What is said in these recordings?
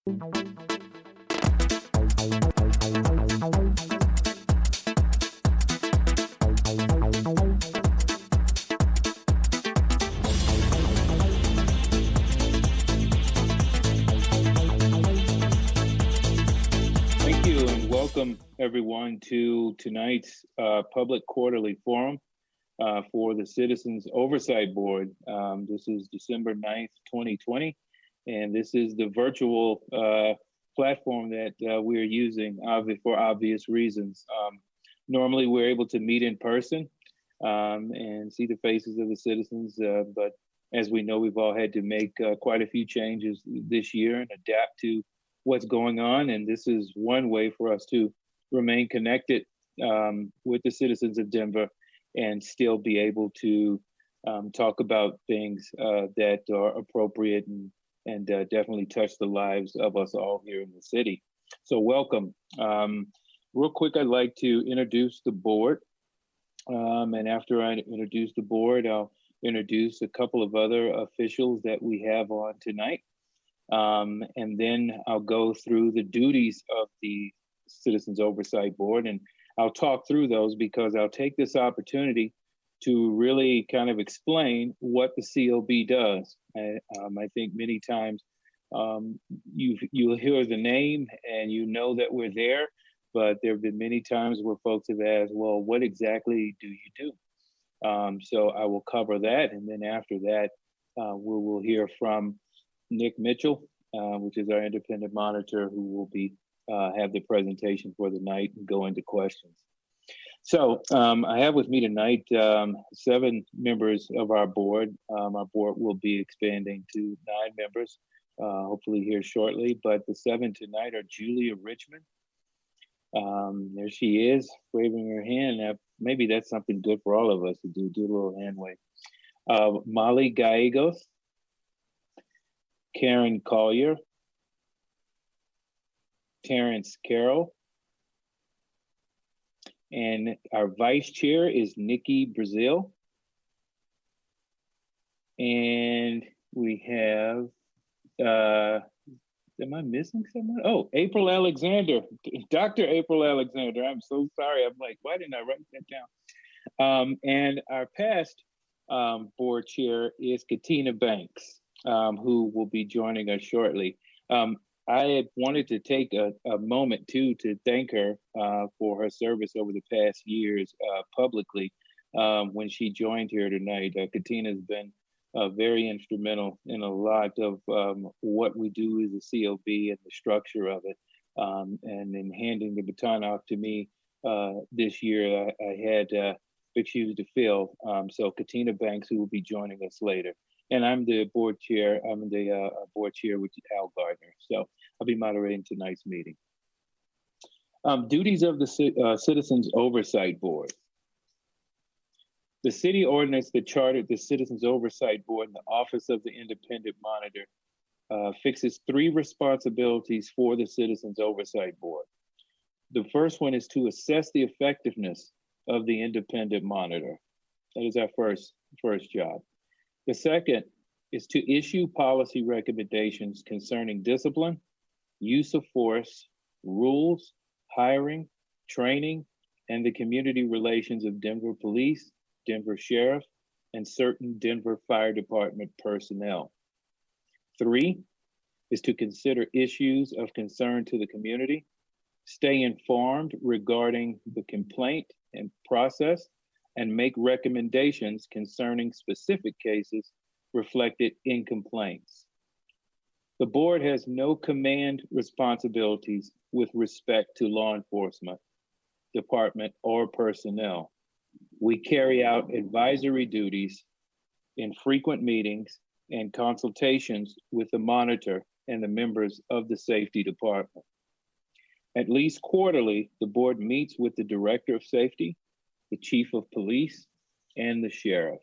Thank you and welcome everyone to tonight's public quarterly forum for the Citizens Oversight Board. This is December 9th, 2020, and this is the virtual platform that we're using for obvious reasons. Normally we're able to meet in person and see the faces of the citizens, but as we know, we've all had to make quite a few changes this year and adapt to what's going on. And this is one way for us to remain connected with the citizens of Denver and still be able to talk about things that are appropriate and definitely touch the lives of us all here in the city. So welcome. Real quick, I'd like to introduce the board. And after I introduce the board, I'll introduce a couple of other officials that we have on tonight. And then I'll go through the duties of the Citizens Oversight Board, and I'll talk through those because I'll take this opportunity to really kind of explain what the COB does. I think many times you'll hear the name and you know that we're there, but there have been many times where folks have asked, well, what exactly do you do? So I will cover that, and then after that, we will hear from Nick Mitchell, which is our independent monitor, who will be have the presentation for the night and go into questions. So I have with me tonight 7 members of our board. Our board will be expanding to 9 members, hopefully here shortly, but the 7 tonight are Julia Richmond. There she is, waving her hand. Now, maybe that's something good for all of us to do a little hand wave. Molly Gallegos, Karen Collier, Terrence Carroll, and our vice chair is Nikki Brazil. And we have, am I missing someone? Oh, April Alexander, Dr. April Alexander. I'm so sorry. I'm like, why didn't I write that down? And our past board chair is Katina Banks, who will be joining us shortly. I had wanted to take a moment too to thank her for her service over the past years publicly when she joined here tonight. Katina has been very instrumental in a lot of what we do as a COB and the structure of it. And in handing the baton off to me this year, I had big shoes to fill. So Katina Banks, who will be joining us later. And I'm the board chair. I'm the board chair with Al Gardner. So I'll be moderating tonight's meeting. Duties of the Citizens Oversight Board. The city ordinance that chartered the Citizens Oversight Board and the Office of the Independent Monitor fixes 3 responsibilities for the Citizens Oversight Board. The first one is to assess the effectiveness of the independent monitor. That is our first job. The second is to issue policy recommendations concerning discipline, use of force, rules, hiring, training, and the community relations of Denver Police, Denver Sheriff, and certain Denver Fire Department personnel. 3 is to consider issues of concern to the community, stay informed regarding the complaint and process, and make recommendations concerning specific cases reflected in complaints. The board has no command responsibilities with respect to law enforcement, department, or personnel. We carry out advisory duties in frequent meetings and consultations with the monitor and the members of the safety department. At least quarterly, the board meets with the director of safety, the chief of police, and the sheriff.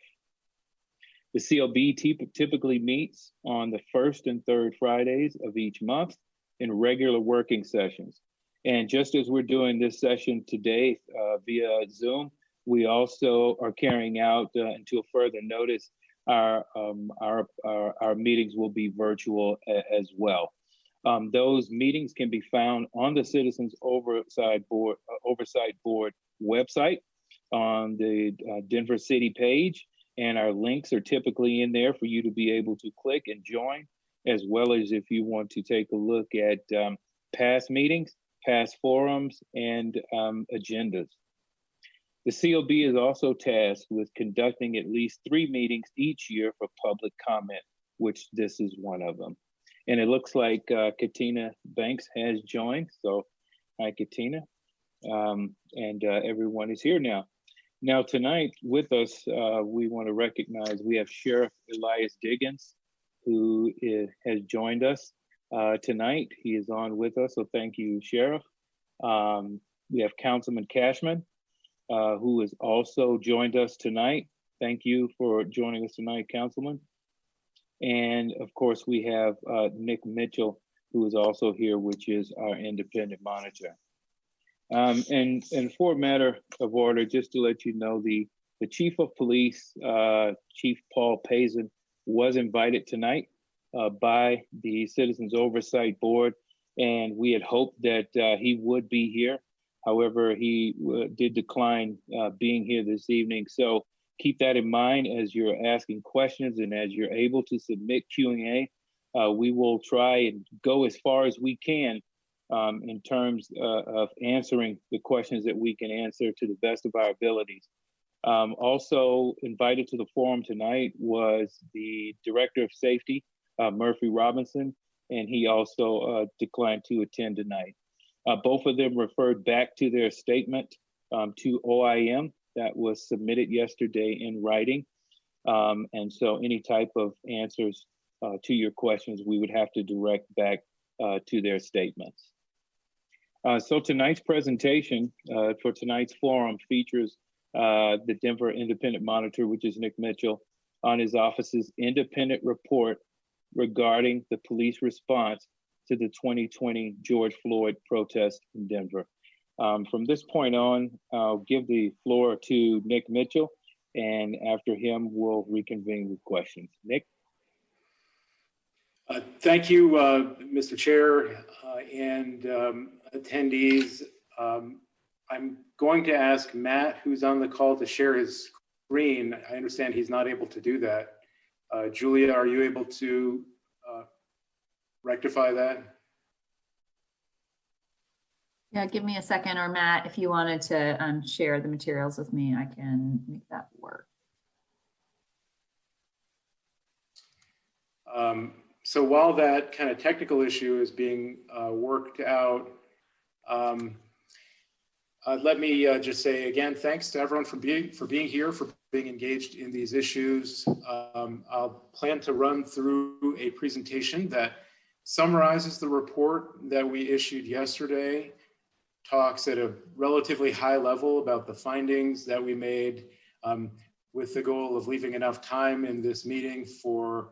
The COB typically meets on the 1st and 3rd Fridays of each month in regular working sessions. And just as we're doing this session today via Zoom, we also are carrying out, until further notice, our meetings will be virtual as well. Those meetings can be found on the Citizens Oversight Board website on the Denver City page, and our links are typically in there for you to be able to click and join, as well as if you want to take a look at past meetings, past forums, and agendas. The COB is also tasked with conducting at least 3 meetings each year for public comment, which this is one of them. And it looks like Katina Banks has joined. So hi, Katina. And everyone is here now. Now tonight with us, we want to recognize we have Sheriff Elias Diggins, who has joined us tonight. He is on with us, so thank you, Sheriff. We have Councilman Cashman, who has also joined us tonight. Thank you for joining us tonight, Councilman. And of course, we have Nick Mitchell, who is also here, which is our independent monitor. And for a matter of order, just to let you know, the Chief of Police, Chief Paul Pazin, was invited tonight by the Citizens Oversight Board, and we had hoped that he would be here. However, he did decline being here this evening. So keep that in mind as you're asking questions and as you're able to submit Q&A. We will try and go as far as we can in terms of answering the questions that we can answer to the best of our abilities. Also invited to the forum tonight was the Director of Safety, Murphy Robinson, and he also declined to attend tonight. Both of them referred back to their statement to OIM that was submitted yesterday in writing. And so any type of answers to your questions, we would have to direct back to their statements. So tonight's presentation for tonight's forum features the Denver Independent Monitor, which is Nick Mitchell, on his office's independent report regarding the police response to the 2020 George Floyd protest in Denver. From this point on, I'll give the floor to Nick Mitchell, and after him, we'll reconvene with questions. Nick? Thank you, Mr. Chair and attendees. I'm going to ask Matt, who's on the call, to share his screen. I understand he's not able to do that. Julia, are you able to rectify that? Yeah, give me a second, or Matt, if you wanted to share the materials with me, I can make that work. So while that kind of technical issue is being worked out, let me just say again, thanks to everyone for being here, for being engaged in these issues. I'll plan to run through a presentation that summarizes the report that we issued yesterday, talks at a relatively high level about the findings that we made, with the goal of leaving enough time in this meeting for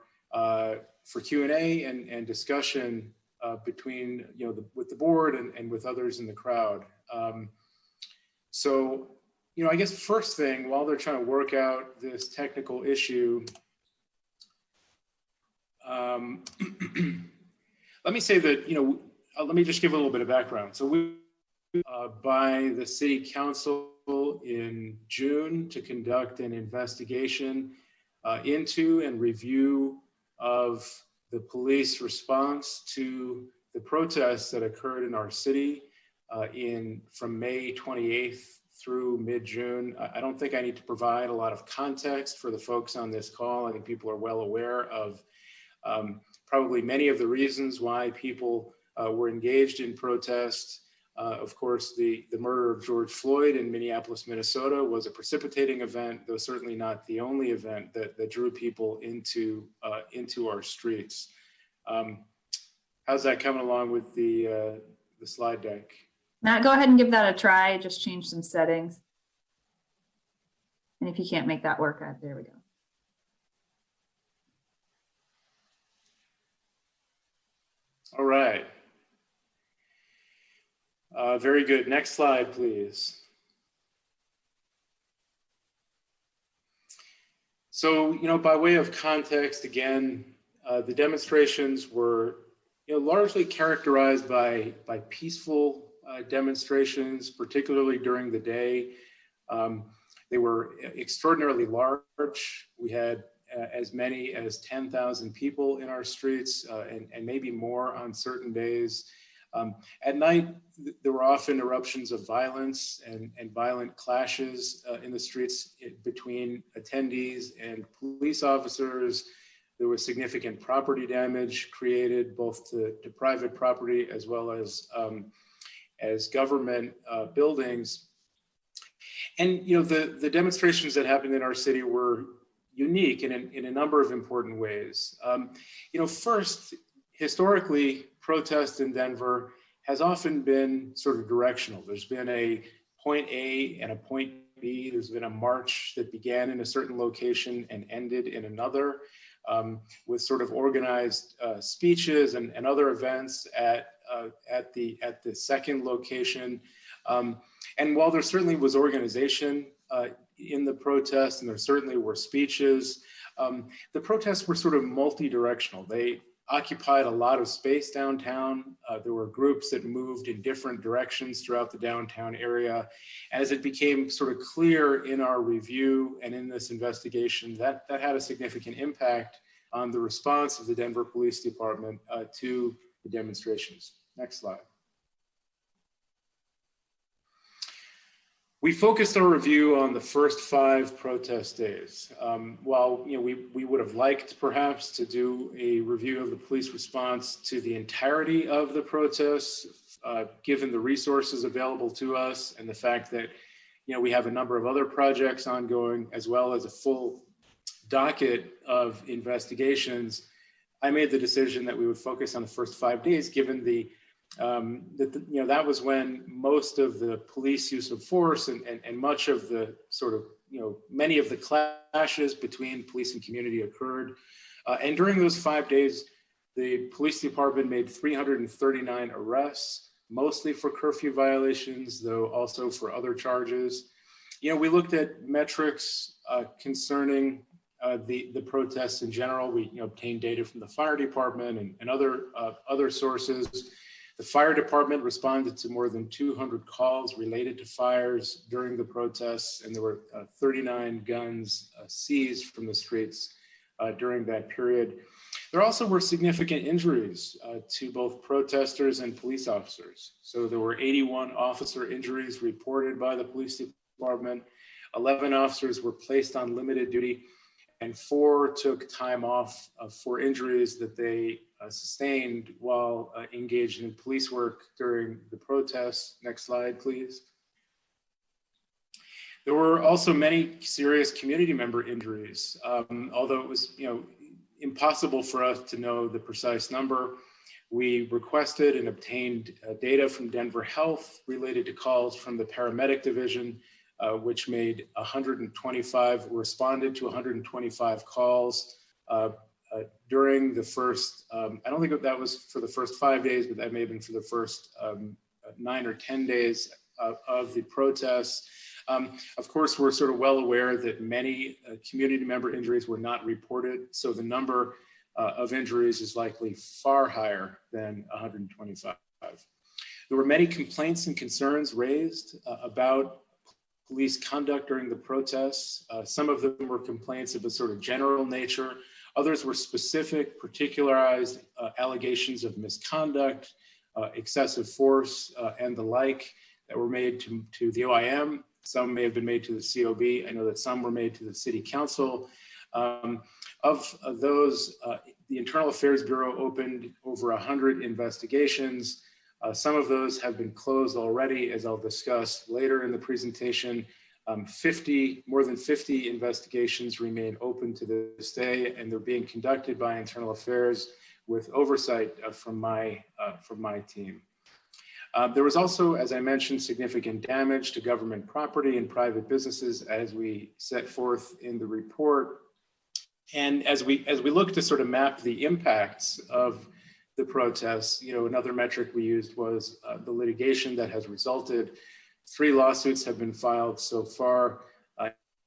Q&A and discussion between, with the board and with others in the crowd. So, I guess first thing, while they're trying to work out this technical issue, let me say that, let me just give a little bit of background. So we, by the City Council in June to conduct an investigation into and review of the police response to the protests that occurred in our city from May 28th through mid-June. I don't think I need to provide a lot of context for the folks on this call. I think people are well aware of probably many of the reasons why people were engaged in protests. Of course, the murder of George Floyd in Minneapolis, Minnesota was a precipitating event, though certainly not the only event that drew people into our streets. How's that coming along with the slide deck? Matt, go ahead and give that a try. Just change some settings. And if you can't make that work, there we go. All right. Very good. Next slide, please. So, by way of context, again, the demonstrations were largely characterized by peaceful demonstrations, particularly during the day. They were extraordinarily large. We had as many as 10,000 people in our streets and maybe more on certain days. At night, there were often eruptions of violence and violent clashes in the streets between attendees and police officers. There was significant property damage created both to private property as well as government buildings. And the demonstrations that happened in our city were unique in a number of important ways. First, historically, protest in Denver has often been sort of directional. There's been a point A and a point B. There's been a march that began in a certain location and ended in another, with sort of organized speeches and other events at the second location. And while there certainly was organization in the protest, and there certainly were speeches, the protests were sort of multi-directional. They occupied a lot of space downtown. There were groups that moved in different directions throughout the downtown area. As it became sort of clear in our review and in this investigation, that had a significant impact on the response of the Denver Police Department to the demonstrations. Next slide. We focused our review on the first 5 protest days. While we would have liked perhaps to do a review of the police response to the entirety of the protests, given the resources available to us and the fact that we have a number of other projects ongoing, as well as a full docket of investigations, I made the decision that we would focus on the first 5 days, given that was when most of the police use of force and much of the sort of, many of the clashes between police and community occurred. And during those 5 days, the police department made 339 arrests, mostly for curfew violations, though also for other charges. We looked at metrics concerning the protests in general. We obtained data from the fire department and other sources. The fire department responded to more than 200 calls related to fires during the protests, and there were 39 guns seized from the streets during that period. There also were significant injuries to both protesters and police officers. So there were 81 officer injuries reported by the police department. 11 officers were placed on limited duty, and 4 took time off for injuries that they sustained while engaged in police work during the protests. Next slide, please. There were also many serious community member injuries, although it was impossible for us to know the precise number. We requested and obtained data from Denver Health related to calls from the paramedic division, which made 125, responded to 125 calls during the first, I don't think that was for the first 5 days, but that may have been for the first 9 or 10 days of the protests. Of course, we're sort of well aware that many community member injuries were not reported, so the number of injuries is likely far higher than 125. There were many complaints and concerns raised about police conduct during the protests. Some of them were complaints of a sort of general nature. Others were specific, particularized allegations of misconduct, excessive force, and the like that were made to the OIM. Some may have been made to the COB. I know that some were made to the City Council. Of those, the Internal Affairs Bureau opened over 100 investigations. Some of those have been closed already, as I'll discuss later in the presentation. More than 50 investigations remain open to this day, and they're being conducted by Internal Affairs with oversight from my team. There was also, as I mentioned, significant damage to government property and private businesses, as we set forth in the report. And as we look to sort of map the impacts of the protests, another metric we used was the litigation that has resulted. 3 lawsuits have been filed so far,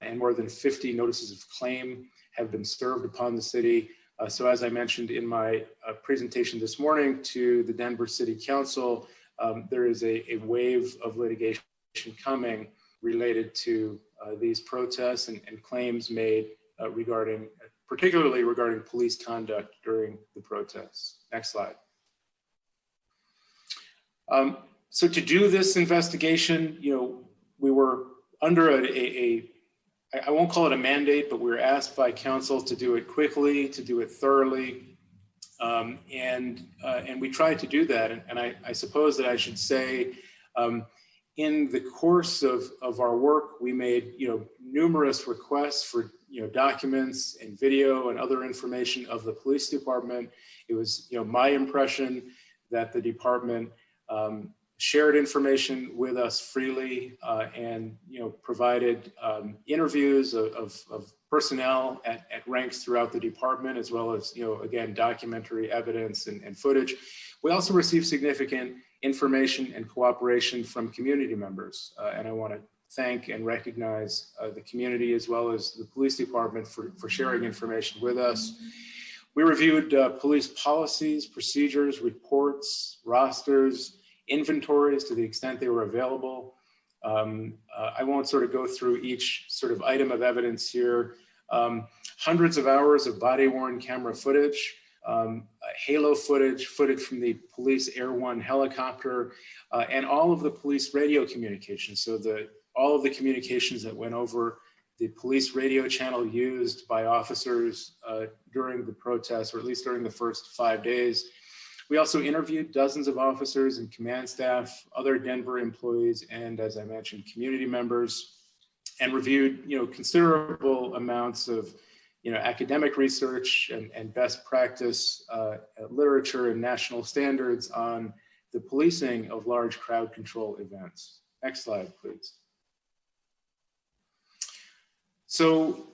and more than 50 notices of claim have been served upon the city. So as I mentioned in my presentation this morning to the Denver City Council, there is a wave of litigation coming related to these protests and claims made particularly regarding police conduct during the protests. Next slide. So to do this investigation, we were under I won't call it a mandate, but we were asked by council to do it quickly, to do it thoroughly. And we tried to do that. And I suppose that I should say, in the course of our work, we made numerous requests for documents and video and other information of the police department. It was my impression that the department shared information with us freely and provided interviews of personnel at ranks throughout the department, as well as again documentary evidence and footage. We also received significant information and cooperation from community members, and I want to thank and recognize the community as well as the police department for sharing information with us. We reviewed police policies, procedures, reports, rosters, inventories to the extent they were available. I won't sort of go through each sort of item of evidence here. Hundreds of hours of body-worn camera footage, halo footage from the police Air One helicopter, and all of the police radio communications. So all of the communications that went over the police radio channel used by officers during the protests, or at least during the first 5 days. We also interviewed dozens of officers and command staff, other Denver employees, and as I mentioned, community members, and reviewed considerable amounts of academic research and best practice literature and national standards on the policing of large crowd control events. Next slide, please. So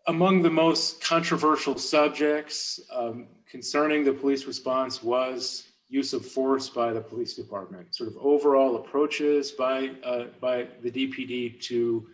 among the most controversial subjects concerning the police response was use of force by the police department, sort of overall approaches by the DPD to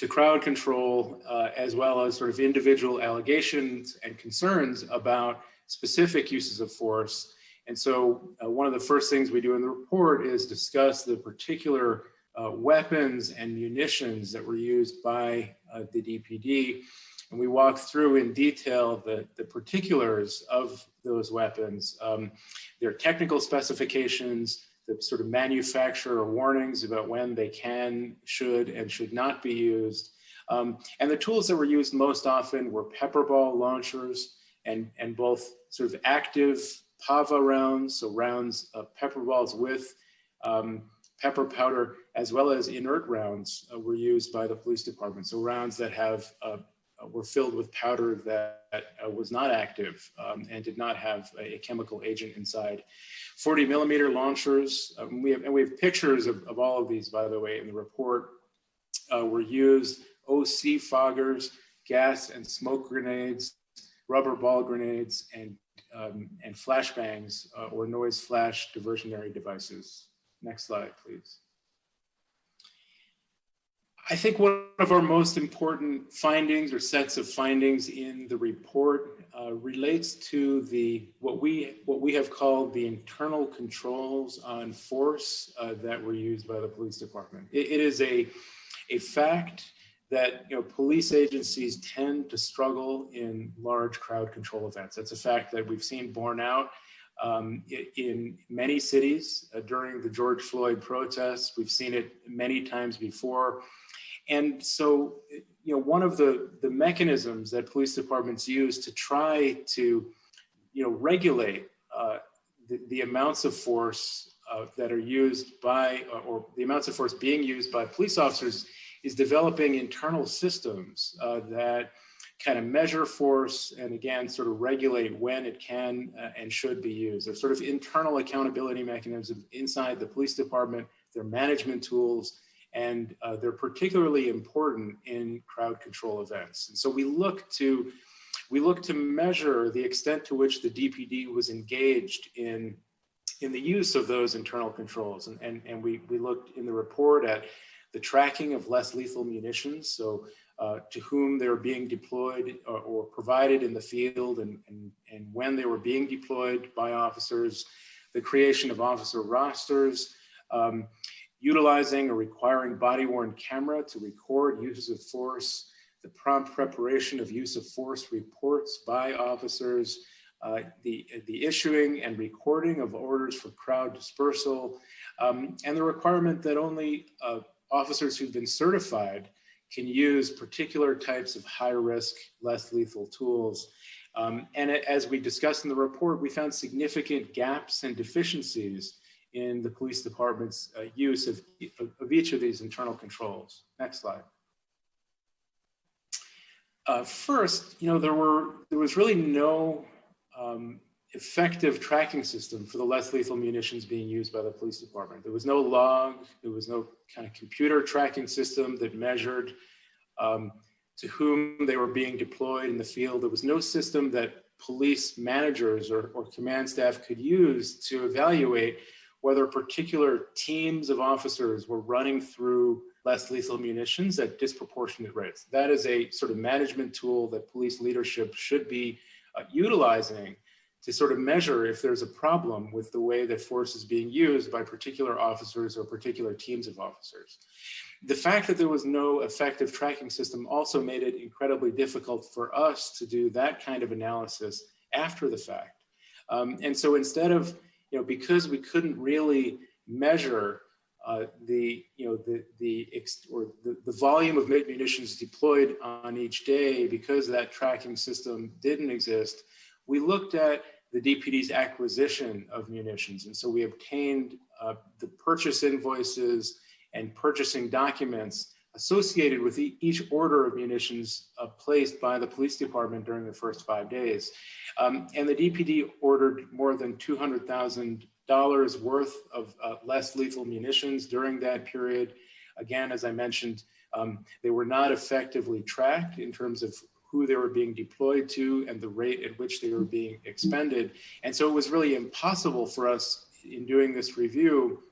crowd control, as well as sort of individual allegations and concerns about specific uses of force. And so one of the first things we do in the report is discuss the particular weapons and munitions that were used by the DPD. And we walk through in detail the particulars of those weapons, their technical specifications, the sort of manufacturer warnings about when they can, should, and should not be used. And the tools that were used most often were pepper ball launchers and both sort of active PAVA rounds, so rounds of pepper balls with pepper powder, as well as inert rounds were used by the police department. So rounds that were filled with powder that was not active and did not have a chemical agent inside. 40 millimeter launchers, we have pictures of all of these, by the way, in the report, were used. OC foggers, gas and smoke grenades, rubber ball grenades, and flashbangs or noise flash diversionary devices. Next slide, please. I think one of our most important findings or sets of findings in the report relates to what we have called the internal controls on force that were used by the police department. It is a fact that police agencies tend to struggle in large crowd control events. That's a fact that we've seen borne out in many cities during the George Floyd protests. We've seen it many times before. And so, one of the mechanisms that police departments use to try to, regulate the amounts of force that are used by, or the amounts of force being used by police officers is developing internal systems that kind of measure force and again, sort of regulate when it can and should be used. There's sort of internal accountability mechanisms inside the police department, their management tools, and they're particularly important in crowd control events. And so we look to measure the extent to which the DPD was engaged in the use of those internal controls. And we looked in the report at the tracking of less lethal munitions, so to whom they were being deployed or provided in the field and when they were being deployed by officers, the creation of officer rosters, utilizing or requiring body-worn camera to record uses of force, the prompt preparation of use of force reports by officers, the issuing and recording of orders for crowd dispersal, and the requirement that only officers who've been certified can use particular types of high-risk, less lethal tools. And as we discussed in the report, we found significant gaps and deficiencies in the police department's use of each of these internal controls. Next slide. First, there was really no effective tracking system for the less lethal munitions being used by the police department. There was no log, there was no kind of computer tracking system that measured to whom they were being deployed in the field. There was no system that police managers or command staff could use to evaluate whether particular teams of officers were running through less lethal munitions at disproportionate rates. That is a sort of management tool that police leadership should be utilizing to sort of measure if there's a problem with the way that force is being used by particular officers or particular teams of officers. The fact that there was no effective tracking system also made it incredibly difficult for us to do that kind of analysis after the fact. And so instead of, because we couldn't really measure the volume of munitions deployed on each day, because that tracking system didn't exist, we looked at the DPD's acquisition of munitions. And so we obtained the purchase invoices and purchasing documents associated with each order of munitions placed by the police department during the first 5 days. And the DPD ordered more than $200,000 worth of less lethal munitions during that period. Again, as I mentioned, they were not effectively tracked in terms of who they were being deployed to and the rate at which they were being expended. And so it was really impossible for us in doing this review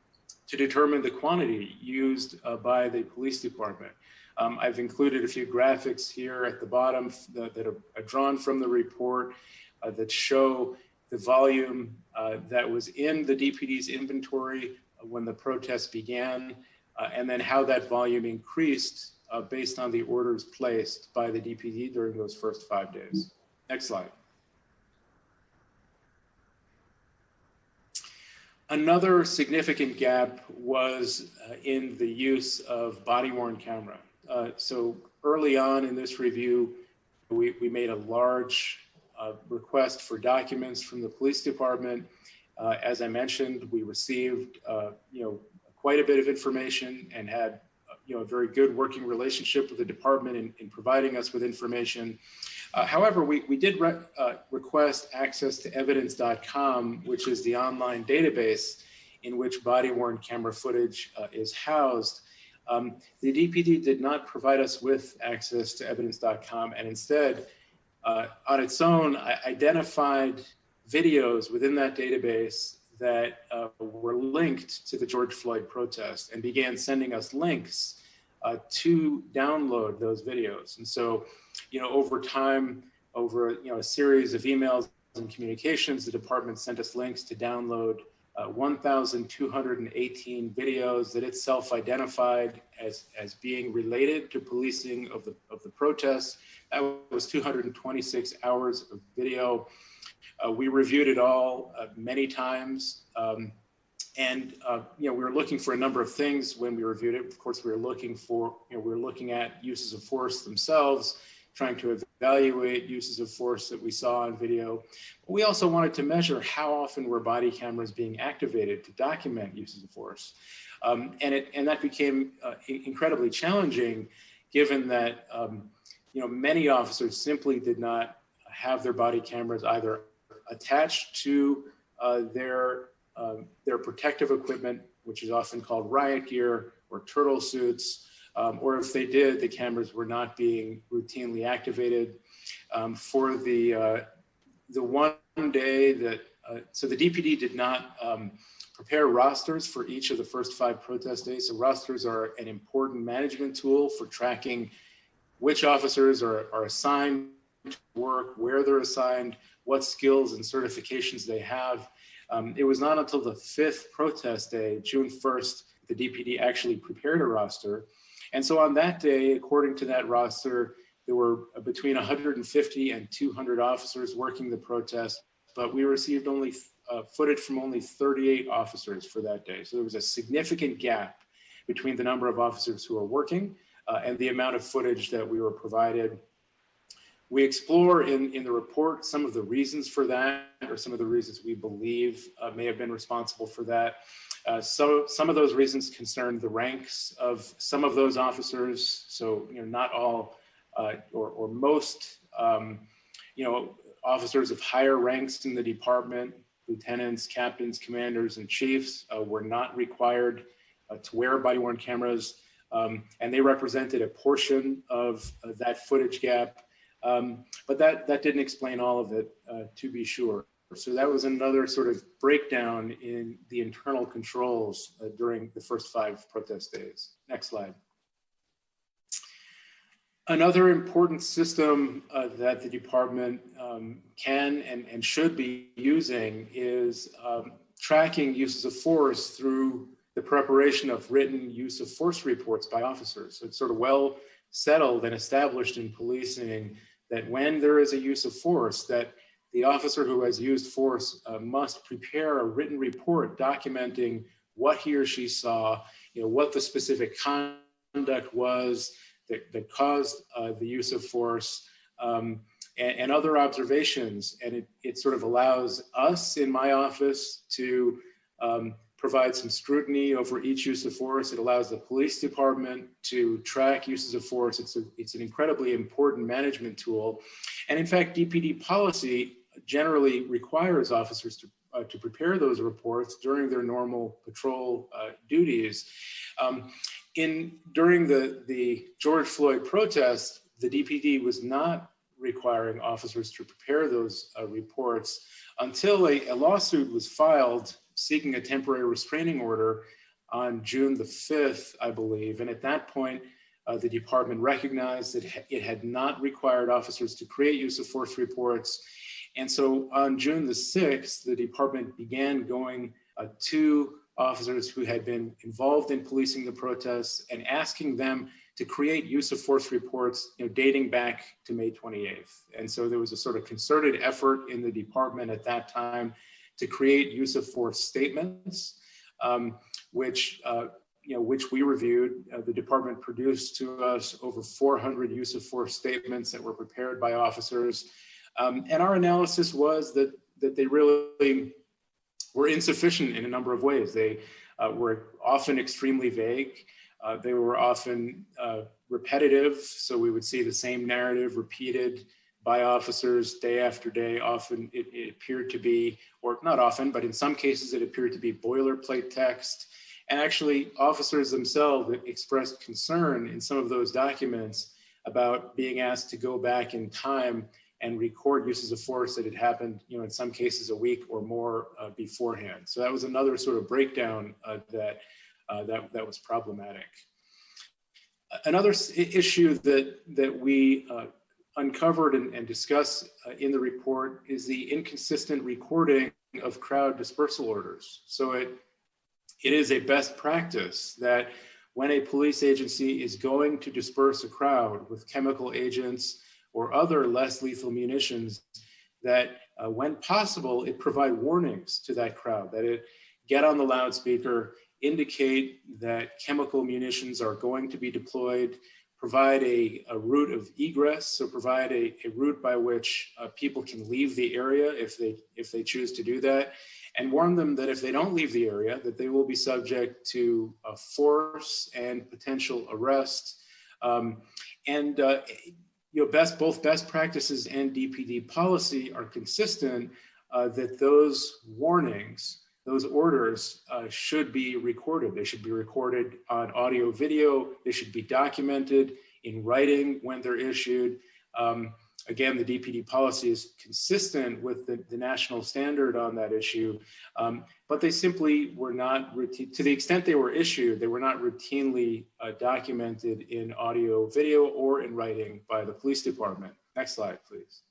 to determine the quantity used by the police department. I've included a few graphics here at the bottom that are drawn from the report that show the volume that was in the DPD's inventory when the protests began, and then how that volume increased based on the orders placed by the DPD during those first 5 days. Next slide. Another significant gap was in the use of body-worn camera. So early on in this review, we made a large request for documents from the police department. As I mentioned, we received quite a bit of information and had a very good working relationship with the department in providing us with information. However, we did request access to evidence.com, which is the online database in which body-worn camera footage is housed. The DPD did not provide us with access to evidence.com, and instead, on its own, identified videos within that database that were linked to the George Floyd protest and began sending us links to download those videos. And so, over time, over a series of emails and communications, the department sent us links to download 1,218 videos that it self-identified as being related to policing of the protests. That was 226 hours of video. We reviewed it all many times. And we were looking for a number of things when we reviewed it. Of course, we were looking at uses of force themselves, trying to evaluate uses of force that we saw on video. But we also wanted to measure how often were body cameras being activated to document uses of force. And that became incredibly challenging, given that many officers simply did not have their body cameras either attached to their protective equipment, which is often called riot gear or turtle suits, or if they did, the cameras were not being routinely activated. For the one day that, so the DPD did not prepare rosters for each of the first 5 protest days. So rosters are an important management tool for tracking which officers are assigned to work, where they're assigned, what skills and certifications they have. It was not until the 5th protest day, June 1st, the DPD actually prepared a roster. And so on that day, according to that roster, there were between 150 and 200 officers working the protest, but we received only footage from only 38 officers for that day. So there was a significant gap between the number of officers who are working and the amount of footage that we were provided. We explore in the report some of the reasons for that, or some of the reasons we believe may have been responsible for that. So some of those reasons concern the ranks of some of those officers. So, not all or most, officers of higher ranks in the department, lieutenants, captains, commanders, and chiefs were not required to wear body-worn cameras, and they represented a portion of that footage gap. But that didn't explain all of it, to be sure. So that was another sort of breakdown in the internal controls during the first 5 protest days. Next slide. Another important system that the department can and should be using is tracking uses of force through the preparation of written use of force reports by officers. So it's sort of well settled and established in policing that when there is a use of force, that the officer who has used force must prepare a written report documenting what he or she saw, what the specific conduct was that caused the use of force, and other observations. And it sort of allows us in my office to provide some scrutiny over each use of force. It allows the police department to track uses of force. It's an incredibly important management tool. And in fact, DPD policy generally requires officers to prepare those reports during their normal patrol duties. During the George Floyd protests, the DPD was not requiring officers to prepare those reports until a lawsuit was filed seeking a temporary restraining order on June the 5th, I believe. And at that point, the department recognized that it had not required officers to create use of force reports. And so on June the 6th, the department began going to officers who had been involved in policing the protests and asking them to create use of force reports, dating back to May 28th. And so there was a sort of concerted effort in the department at that time to create use of force statements, which we reviewed. The department produced to us over 400 use of force statements that were prepared by officers. And our analysis was that they really were insufficient in a number of ways. They were often extremely vague. They were often repetitive. So we would see the same narrative repeated by officers day after day. Often it appeared to be, or not often, but in some cases it appeared to be boilerplate text. And actually officers themselves expressed concern in some of those documents about being asked to go back in time and record uses of force that had happened, in some cases a week or more beforehand. So that was another sort of breakdown that was problematic. Another issue that we uncovered and discussed in the report is the inconsistent recording of crowd dispersal orders. So it is a best practice that when a police agency is going to disperse a crowd with chemical agents or other less lethal munitions, that when possible, it provide warnings to that crowd, that it get on the loudspeaker, indicate that chemical munitions are going to be deployed, provide a route of egress, so provide a route by which people can leave the area if they choose to do that, and warn them that if they don't leave the area, that they will be subject to force and potential arrest. Both best practices and DPD policy are consistent that those warnings, those orders should be recorded. They should be recorded on audio, video. They should be documented in writing when they're issued. Again, the DPD policy is consistent with the national standard on that issue, but they simply were not, to the extent they were issued, they were not routinely documented in audio, video, or in writing by the police department. Next slide, please.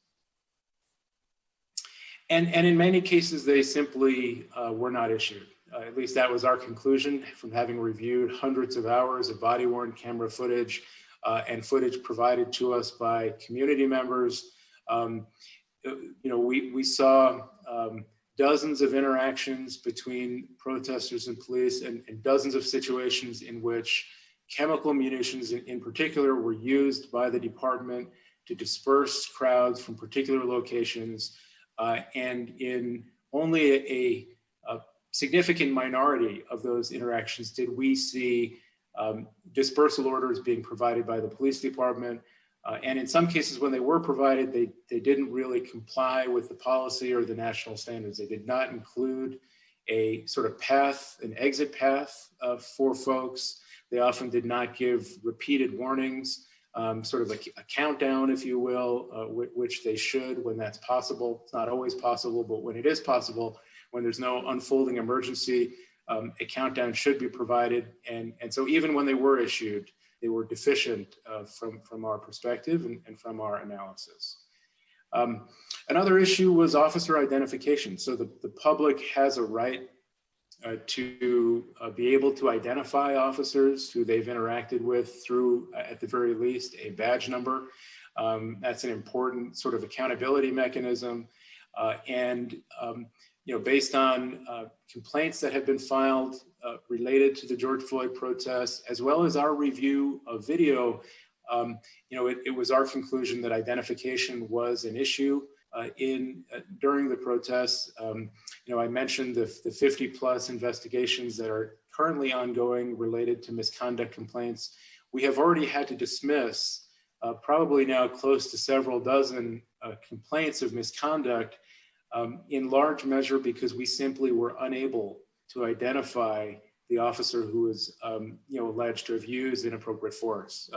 And in many cases, they simply were not issued. At least that was our conclusion from having reviewed hundreds of hours of body-worn camera footage and footage provided to us by community members. We saw dozens of interactions between protesters and police, and dozens of situations in which chemical munitions in particular were used by the department to disperse crowds from particular locations. And in only a significant minority of those interactions did we see dispersal orders being provided by the police department. And in some cases, when they were provided, they didn't really comply with the policy or the national standards. They did not include a sort of path, an exit path for folks. They often did not give repeated warnings, sort of a countdown, if you will, which they should when that's possible. It's not always possible, but when it is possible, when there's no unfolding emergency, a countdown should be provided. And so even when they were issued, they were deficient from our perspective and from our analysis. Another issue was officer identification. So the public has a right to be able to identify officers who they've interacted with through, at the very least, a badge number. That's an important sort of accountability mechanism. Based on complaints that have been filed related to the George Floyd protests, as well as our review of video, it was our conclusion that identification was an issue during the protests. I mentioned the 50 plus investigations that are currently ongoing related to misconduct complaints. We have already had to dismiss probably now close to several dozen complaints of misconduct, in large measure because we simply were unable to identify the officer who was alleged to have used inappropriate force.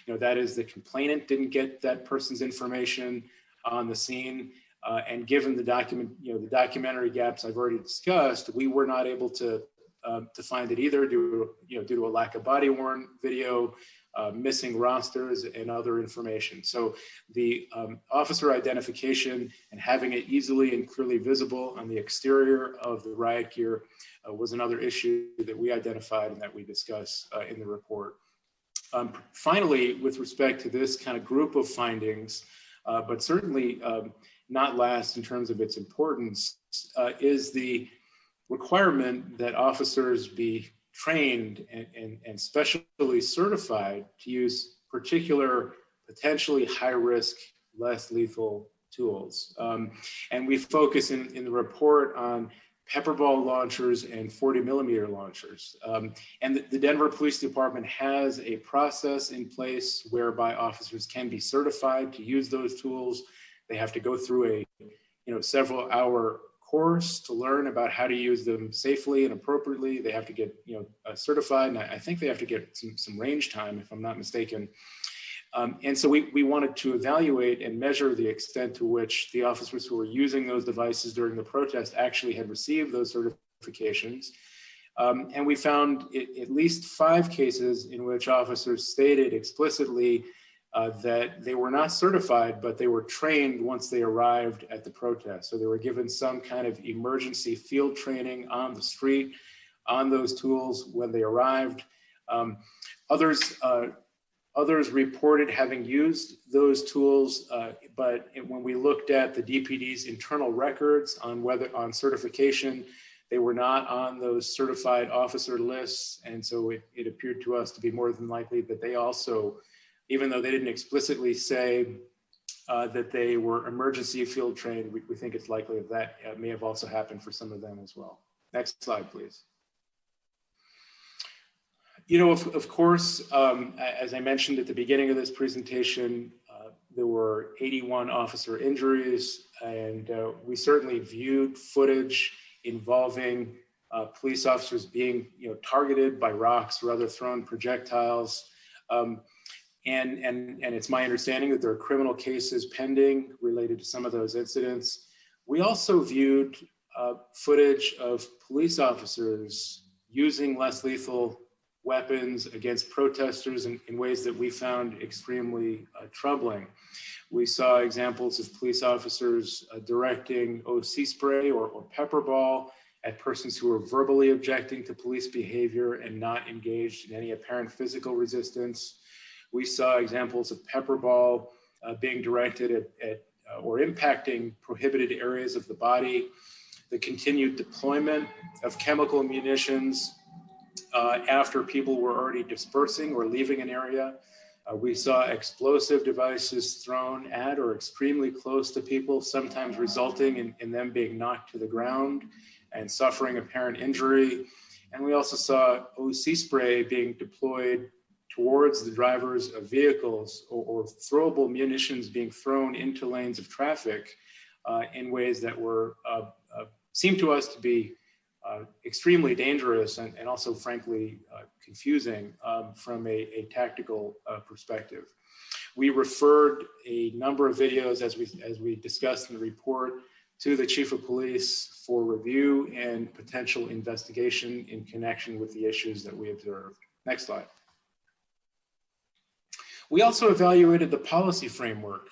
That is, the complainant didn't get that person's information on the scene, and given the documentary gaps I've already discussed, we were not able to find it either due to a lack of body-worn video, missing rosters, and other information. So the officer identification and having it easily and clearly visible on the exterior of the riot gear was another issue that we identified and that we discuss in the report. Finally, with respect to this kind of group of findings, but certainly not last in terms of its importance, is the requirement that officers be trained and specially certified to use particular, potentially high-risk, less lethal tools. And we focus in the report on pepper ball launchers and 40 millimeter launchers. And the Denver Police Department has a process in place whereby officers can be certified to use those tools. They have to go through a several hour course to learn about how to use them safely and appropriately. They have to get certified, and I think they have to get some range time, if I'm not mistaken. And so we wanted to evaluate and measure the extent to which the officers who were using those devices during the protest actually had received those certifications. And we found at least 5 cases in which officers stated explicitly that they were not certified, but they were trained once they arrived at the protest. So they were given some kind of emergency field training on the street on those tools when they arrived. Others reported having used those tools, but when we looked at the DPD's internal records on certification, they were not on those certified officer lists. And so it appeared to us to be more than likely that they also, even though they didn't explicitly say that they were emergency field trained, we think it's likely that may have also happened for some of them as well. Next slide, please. Of course, as I mentioned at the beginning of this presentation, there were 81 officer injuries, and we certainly viewed footage involving police officers being targeted by rocks or other thrown projectiles and it's my understanding that there are criminal cases pending related to some of those incidents. We also viewed footage of police officers using less lethal weapons against protesters in ways that we found extremely troubling. We saw examples of police officers directing OC spray or pepper ball at persons who were verbally objecting to police behavior and not engaged in any apparent physical resistance. We saw examples of pepper ball being directed at or impacting prohibited areas of the body, the continued deployment of chemical munitions after people were already dispersing or leaving an area. We saw explosive devices thrown at or extremely close to people, sometimes resulting in them being knocked to the ground and suffering apparent injury. And we also saw OC spray being deployed towards the drivers of vehicles or throwable munitions being thrown into lanes of traffic in ways that were seemed to us to be extremely dangerous and also frankly confusing from a tactical perspective. We referred a number of videos as we discussed in the report to the Chief of Police for review and potential investigation in connection with the issues that we observed. Next slide. We also evaluated the policy framework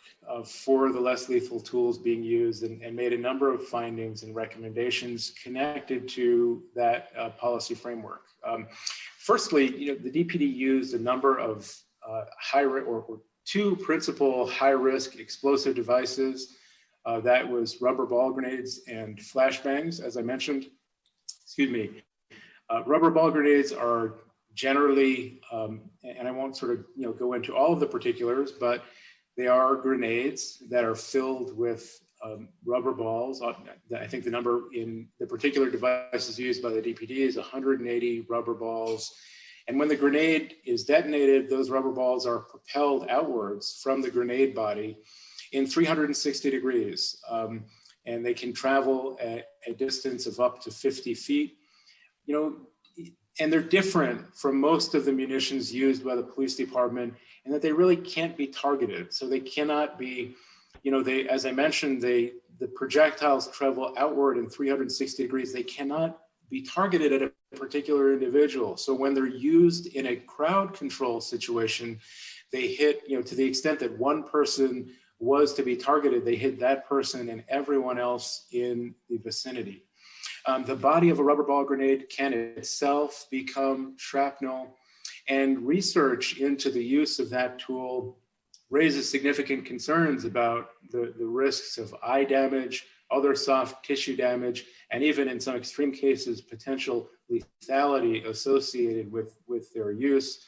for the less lethal tools being used and made a number of findings and recommendations connected to that policy framework. Firstly, the DPD used a number of two principal high-risk explosive devices. That was rubber ball grenades and flashbangs, as I mentioned. Excuse me. Rubber ball grenades are generally, and I won't sort of go into all of the particulars, but they are grenades that are filled with rubber balls. I think the number in the particular devices used by the DPD is 180 rubber balls. And when the grenade is detonated, those rubber balls are propelled outwards from the grenade body in 360 degrees. And they can travel at a distance of up to 50 feet. And they're different from most of the munitions used by the police department in that they really can't be targeted. So they cannot be, as I mentioned, the projectiles travel outward in 360 degrees. They cannot be targeted at a particular individual. So when they're used in a crowd control situation, they hit, to the extent that one person was to be targeted, they hit that person and everyone else in the vicinity. The body of a rubber ball grenade can itself become shrapnel, and research into the use of that tool raises significant concerns about the risks of eye damage, other soft tissue damage, and even in some extreme cases, potential lethality associated with their use.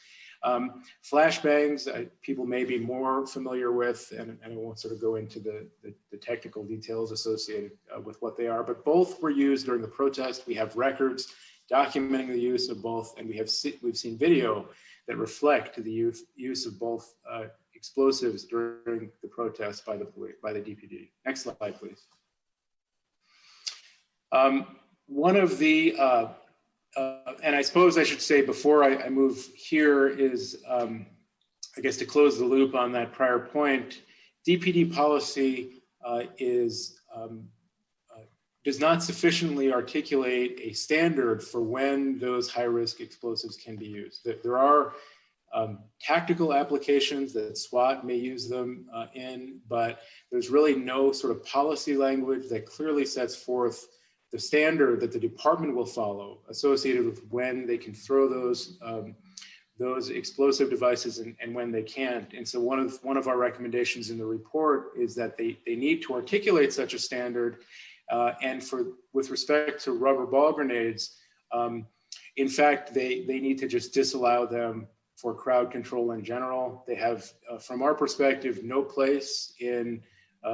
Flashbangs, people may be more familiar with, and I won't sort of go into the technical details associated with what they are, but both were used during the protest. We have records documenting the use of both, and we've seen video that reflect the use of both explosives during the protest by the DPD. Next slide, please. One of the and I suppose I should say before I move here is, I guess to close the loop on that prior point, DPD policy does not sufficiently articulate a standard for when those high-risk explosives can be used. There are tactical applications that SWAT may use them in, but there's really no sort of policy language that clearly sets forth the standard that the department will follow associated with when they can throw those explosive devices and when they can't. And so one of our recommendations in the report is that they need to articulate such a standard. And with respect to rubber ball grenades, in fact, they need to just disallow them for crowd control in general. They have, from our perspective, no place in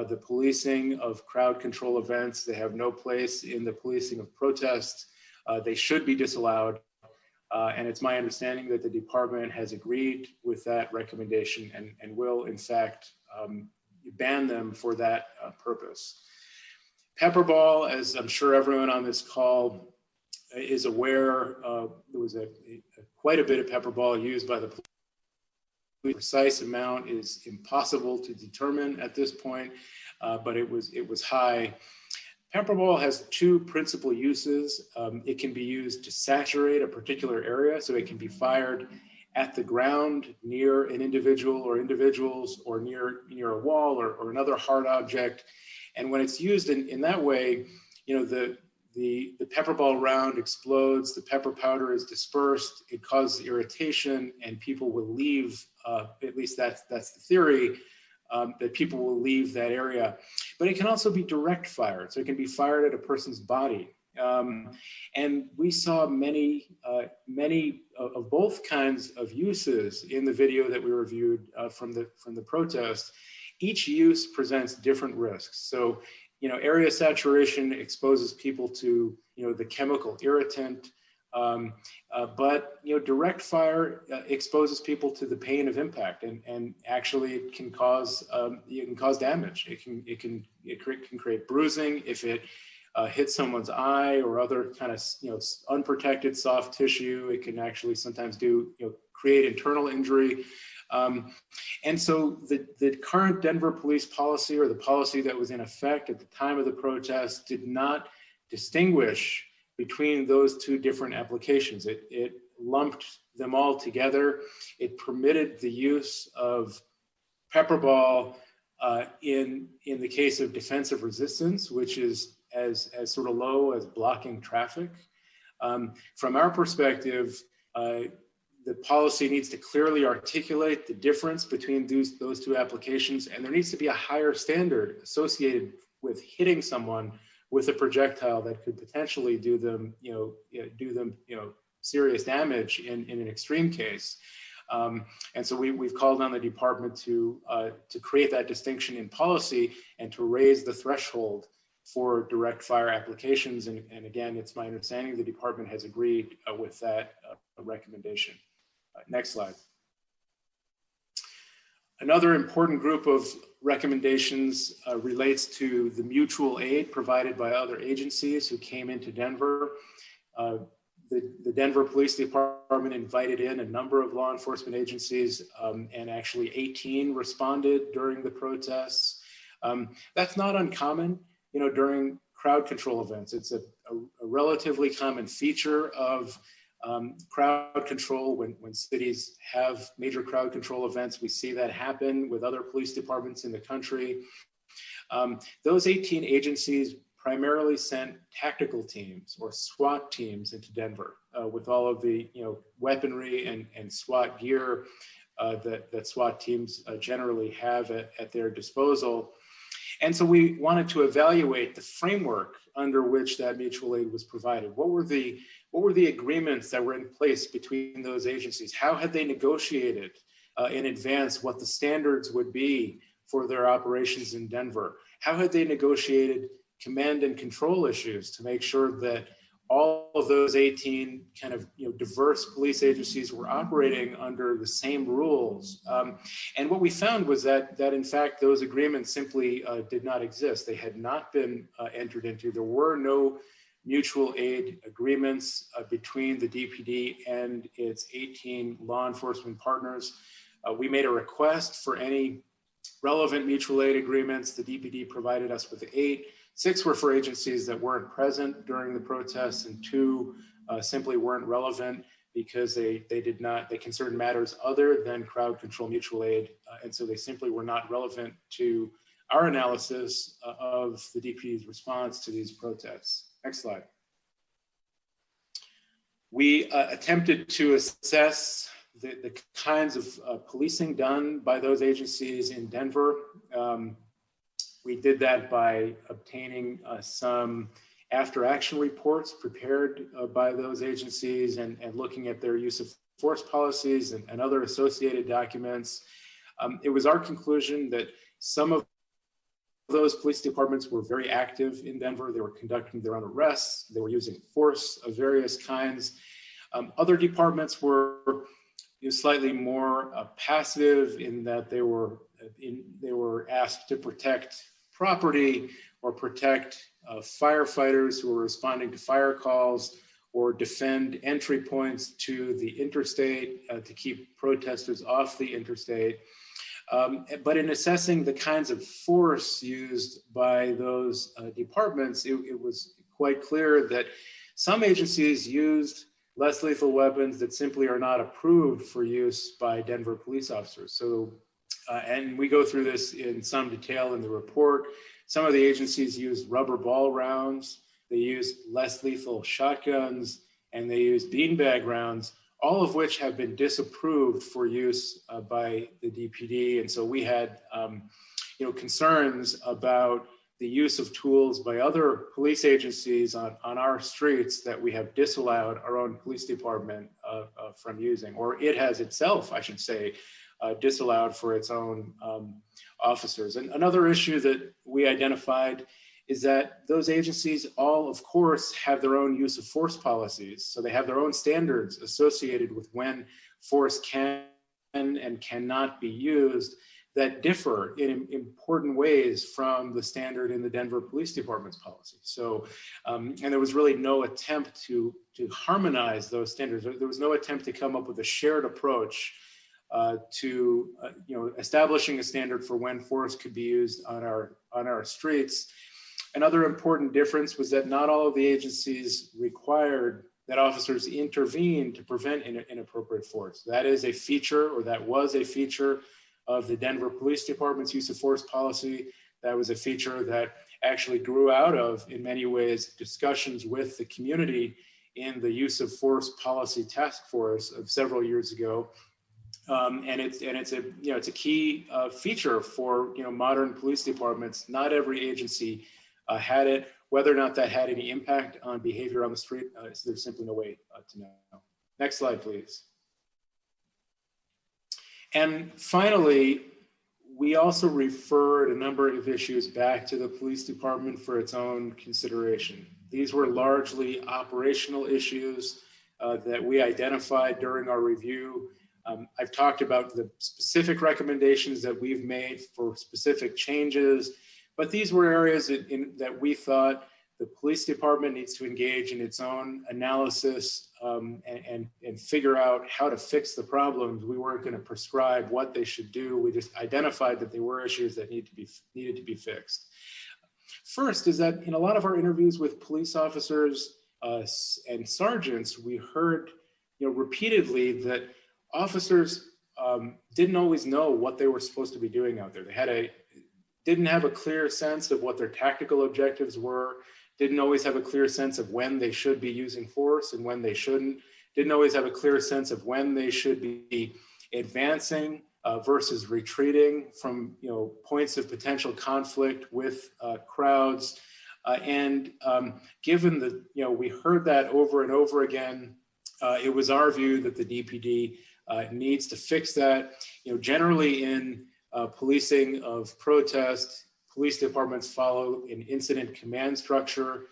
the policing of crowd control events. They have no place in the policing of protests. They should be disallowed. And it's my understanding that the department has agreed with that recommendation and will, in fact, ban them for that purpose. Pepper ball, as I'm sure everyone on this call is aware, there was quite a bit of pepper ball used by the The precise amount is impossible to determine at this point, but it was high. Pepper ball has two principal uses. It can be used to saturate a particular area, so it can be fired at the ground near an individual or individuals, or near a wall or another hard object. And when it's used in that way, you know, the pepper ball round explodes, the pepper powder is dispersed, it causes irritation, and people will leave, at least that's the theory, that people will leave that area. But it can also be direct fired, so it can be fired at a person's body. And we saw many of both kinds of uses in the video that we reviewed from the protest. Each use presents different risks. So, you know, area saturation exposes people to, you know, the chemical irritant, but, you know, direct fire exposes people to the pain of impact, and actually it can cause damage. It can create bruising if it hits someone's eye or other kind of, you know, unprotected soft tissue. It can actually sometimes create internal injury. And so the current Denver police policy, or the policy that was in effect at the time of the protest, did not distinguish between those two different applications. It lumped them all together. It permitted the use of pepper ball in the case of defensive resistance, which is as sort of low as blocking traffic. From our perspective, the policy needs to clearly articulate the difference between those two applications, and there needs to be a higher standard associated with hitting someone with a projectile that could potentially do them serious damage in an extreme case. And so we've called on the department to create that distinction in policy and to raise the threshold for direct fire applications. And again, it's my understanding the department has agreed with that recommendation. Next slide. Another important group of recommendations relates to the mutual aid provided by other agencies who came into Denver. The Denver Police Department invited in a number of law enforcement agencies, and actually 18 responded during the protests. That's not uncommon, you know, during crowd control events. It's a relatively common feature of crowd control when cities have major crowd control events. We see that happen with other police departments in the country. Those 18 agencies primarily sent tactical teams or SWAT teams into Denver with all of the, you know, weaponry and SWAT gear that SWAT teams generally have at their disposal. And so we wanted to evaluate the framework under which that mutual aid was provided. What were the agreements that were in place between those agencies? How had they negotiated in advance what the standards would be for their operations in Denver? How had they negotiated command and control issues to make sure that all of those 18 kind of, you know, diverse police agencies were operating under the same rules? And what we found was that in fact, those agreements simply did not exist. They had not been entered into. There were no mutual aid agreements between the DPD and its 18 law enforcement partners. We made a request for any relevant mutual aid agreements. The DPD provided us with 8. 6 were for agencies that weren't present during the protests, and 2 simply weren't relevant because they concerned matters other than crowd control mutual aid. And so they simply were not relevant to our analysis of the DPD's response to these protests. Next slide. We attempted to assess the kinds of policing done by those agencies in Denver. We did that by obtaining some after action reports prepared by those agencies and looking at their use of force policies and other associated documents. It was our conclusion that some of those police departments were very active in Denver. They were conducting their own arrests. They were using force of various kinds. Other departments were slightly more passive in that they were asked to protect property or protect firefighters who were responding to fire calls, or defend entry points to the interstate to keep protesters off the interstate. But in assessing the kinds of force used by those departments, it was quite clear that some agencies used less lethal weapons that simply are not approved for use by Denver police officers. So, and we go through this in some detail in the report. Some of the agencies used rubber ball rounds, they used less lethal shotguns, and they used beanbag rounds, all of which have been disapproved for use by the DPD. And so we had concerns about the use of tools by other police agencies on our streets that we have disallowed our own police department from using, or it has itself, I should say, disallowed for its own officers. And another issue that we identified is that those agencies all, of course, have their own use of force policies. So they have their own standards associated with when force can and cannot be used that differ in important ways from the standard in the Denver Police Department's policy. So, and there was really no attempt to harmonize those standards. There was no attempt to come up with a shared approach to establishing a standard for when force could be used on our streets. Another important difference was that not all of the agencies required that officers intervene to prevent inappropriate force. That is a feature, or that was a feature of the Denver Police Department's use of force policy. That was a feature that actually grew out of, in many ways, discussions with the community in the use of force policy task force of several years ago. And it's a key feature for modern police departments. Not every agency had it. Whether or not that had any impact on behavior on the street, there's simply no way to know. Next slide, please. And finally, we also referred a number of issues back to the police department for its own consideration. These were largely operational issues that we identified during our review. I've talked about the specific recommendations that we've made for specific changes, but these were areas that we thought the police department needs to engage in its own analysis and figure out how to fix the problems. We weren't going to prescribe what they should do. We just identified that there were issues that needed to be fixed. First is that in a lot of our interviews with police officers and sergeants, we heard repeatedly that officers didn't always know what they were supposed to be doing out there. They didn't have a clear sense of what their tactical objectives were, didn't always have a clear sense of when they should be using force and when they shouldn't, didn't always have a clear sense of when they should be advancing versus retreating from points of potential conflict with crowds. And given that we heard that over and over again, it was our view that the DPD needs to fix that. Generally in policing of protest, police departments follow an incident command structure.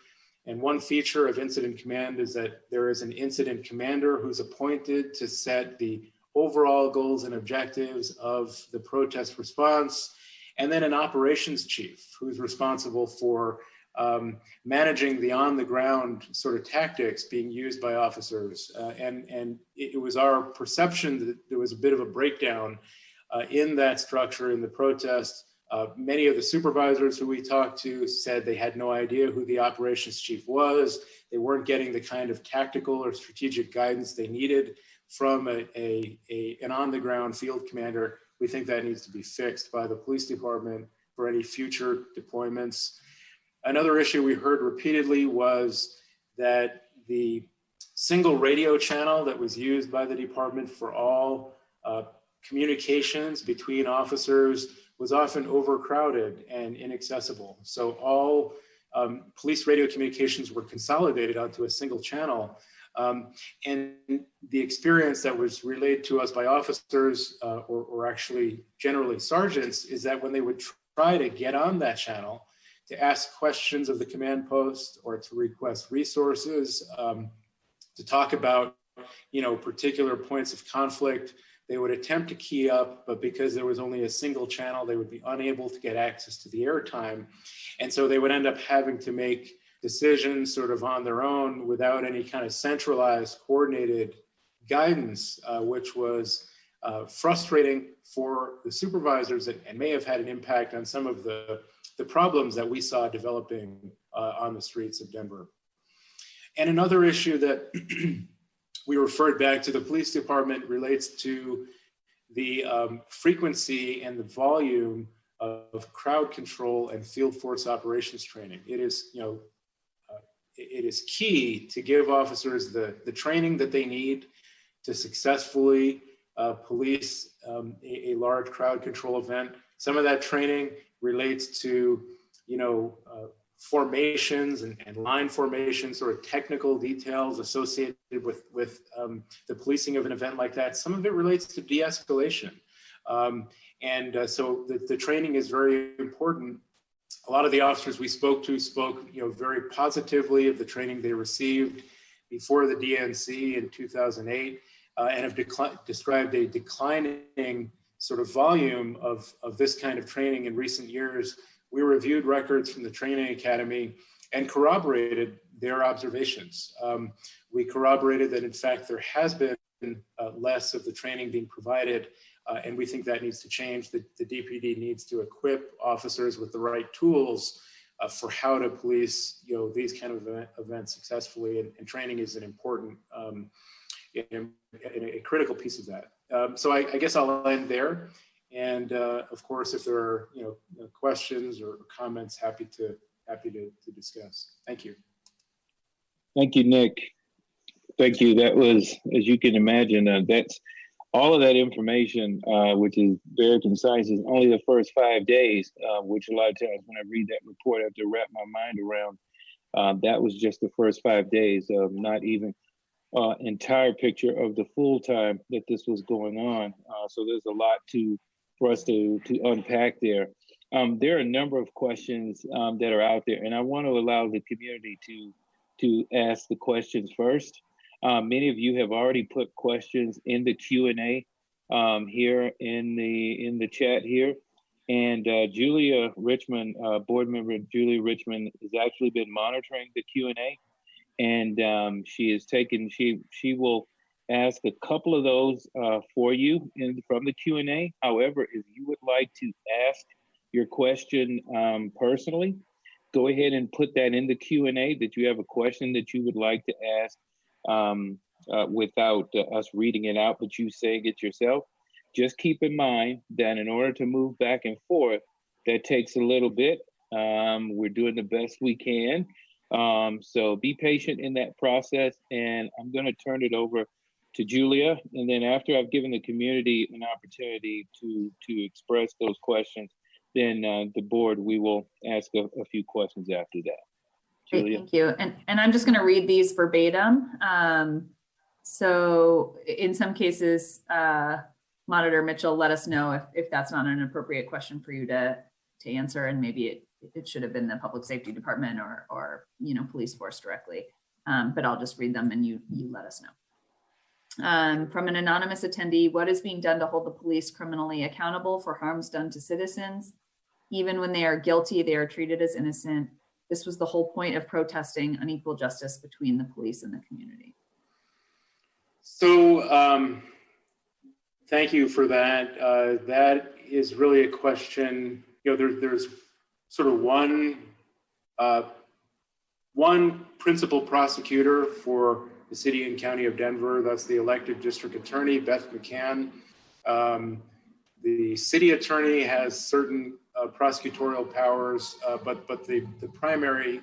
And one feature of incident command is that there is an incident commander who's appointed to set the overall goals and objectives of the protest response, and then an operations chief who's responsible for managing the on-the-ground sort of tactics being used by officers. And it was our perception that there was a bit of a breakdown in that structure in the protest. Many of the supervisors who we talked to said they had no idea who the operations chief was. They weren't getting the kind of tactical or strategic guidance they needed from an on-the-ground field commander. We think that needs to be fixed by the police department for any future deployments. Another issue we heard repeatedly was that the single radio channel that was used by the department for all communications between officers was often overcrowded and inaccessible. So all police radio communications were consolidated onto a single channel. And the experience that was relayed to us by officers or actually generally sergeants is that when they would try to get on that channel to ask questions of the command post or to request resources, to talk about particular points of conflict, they would attempt to key up, but because there was only a single channel, they would be unable to get access to the airtime. And so they would end up having to make decisions sort of on their own without any kind of centralized, coordinated guidance, which was frustrating for the supervisors and may have had an impact on some of the problems that we saw developing on the streets of Denver. And another issue that we referred back to the police department relates to the frequency and the volume of crowd control and field force operations training. It is, it is key to give officers the training that they need to successfully police a large crowd control event. Some of that training relates to, formations and line formations, sort of technical details associated with the policing of an event like that. Some of it relates to de-escalation. So the training is very important. A lot of the officers we spoke to spoke, very positively of the training they received before the DNC in 2008, and have described a declining sort of volume of this kind of training in recent years. We reviewed records from the training academy and corroborated their observations. We corroborated that, in fact, there has been less of the training being provided, and we think that needs to change. The DPD needs to equip officers with the right tools for how to police, these kind of events successfully, and training is an important and a critical piece of that. So I guess I'll end there. And of course, if there are questions or comments, happy to discuss. Thank you. Thank you, Nick. Thank you. That was, as you can imagine, that's all of that information, which is very concise, is only the first 5 days, which a lot of times when I read that report, I have to wrap my mind around. That was just the first 5 days of not even entire picture of the full time that this was going on. So there's a lot for us to unpack there. There are a number of questions that are out there, and I want to allow the community to ask the questions first. Many of you have already put questions in the Q&A here in the chat here, and Julia Richmond, board member Julia Richmond, has actually been monitoring the Q&A, and she will ask a couple of those for you from the Q&A. However, if you would like to ask your question personally, go ahead and put that in the Q&A, that you have a question that you would like to ask without us reading it out, but you saying it yourself. Just keep in mind that in order to move back and forth, that takes a little bit. We're doing the best we can. So be patient in that process, and I'm going to turn it over to Julia. And then after I've given the community an opportunity to express those questions, then the board, we will ask a few questions after that. Julia. Thank you. And I'm just going to read these verbatim. So in some cases, Monitor Mitchell, let us know if that's not an appropriate question for you to answer, and maybe it should have been the Public Safety Department or police force directly. But I'll just read them and you let us know. From an anonymous attendee, what is being done to hold the police criminally accountable for harms done to citizens? Even when they are guilty, they are treated as innocent. This was the whole point of protesting unequal justice between the police and the community. So thank you for that. That is really a question, there's sort of one principal prosecutor for the city and county of Denver. That's the elected district attorney, Beth McCann. The city attorney has certain prosecutorial powers, but the primary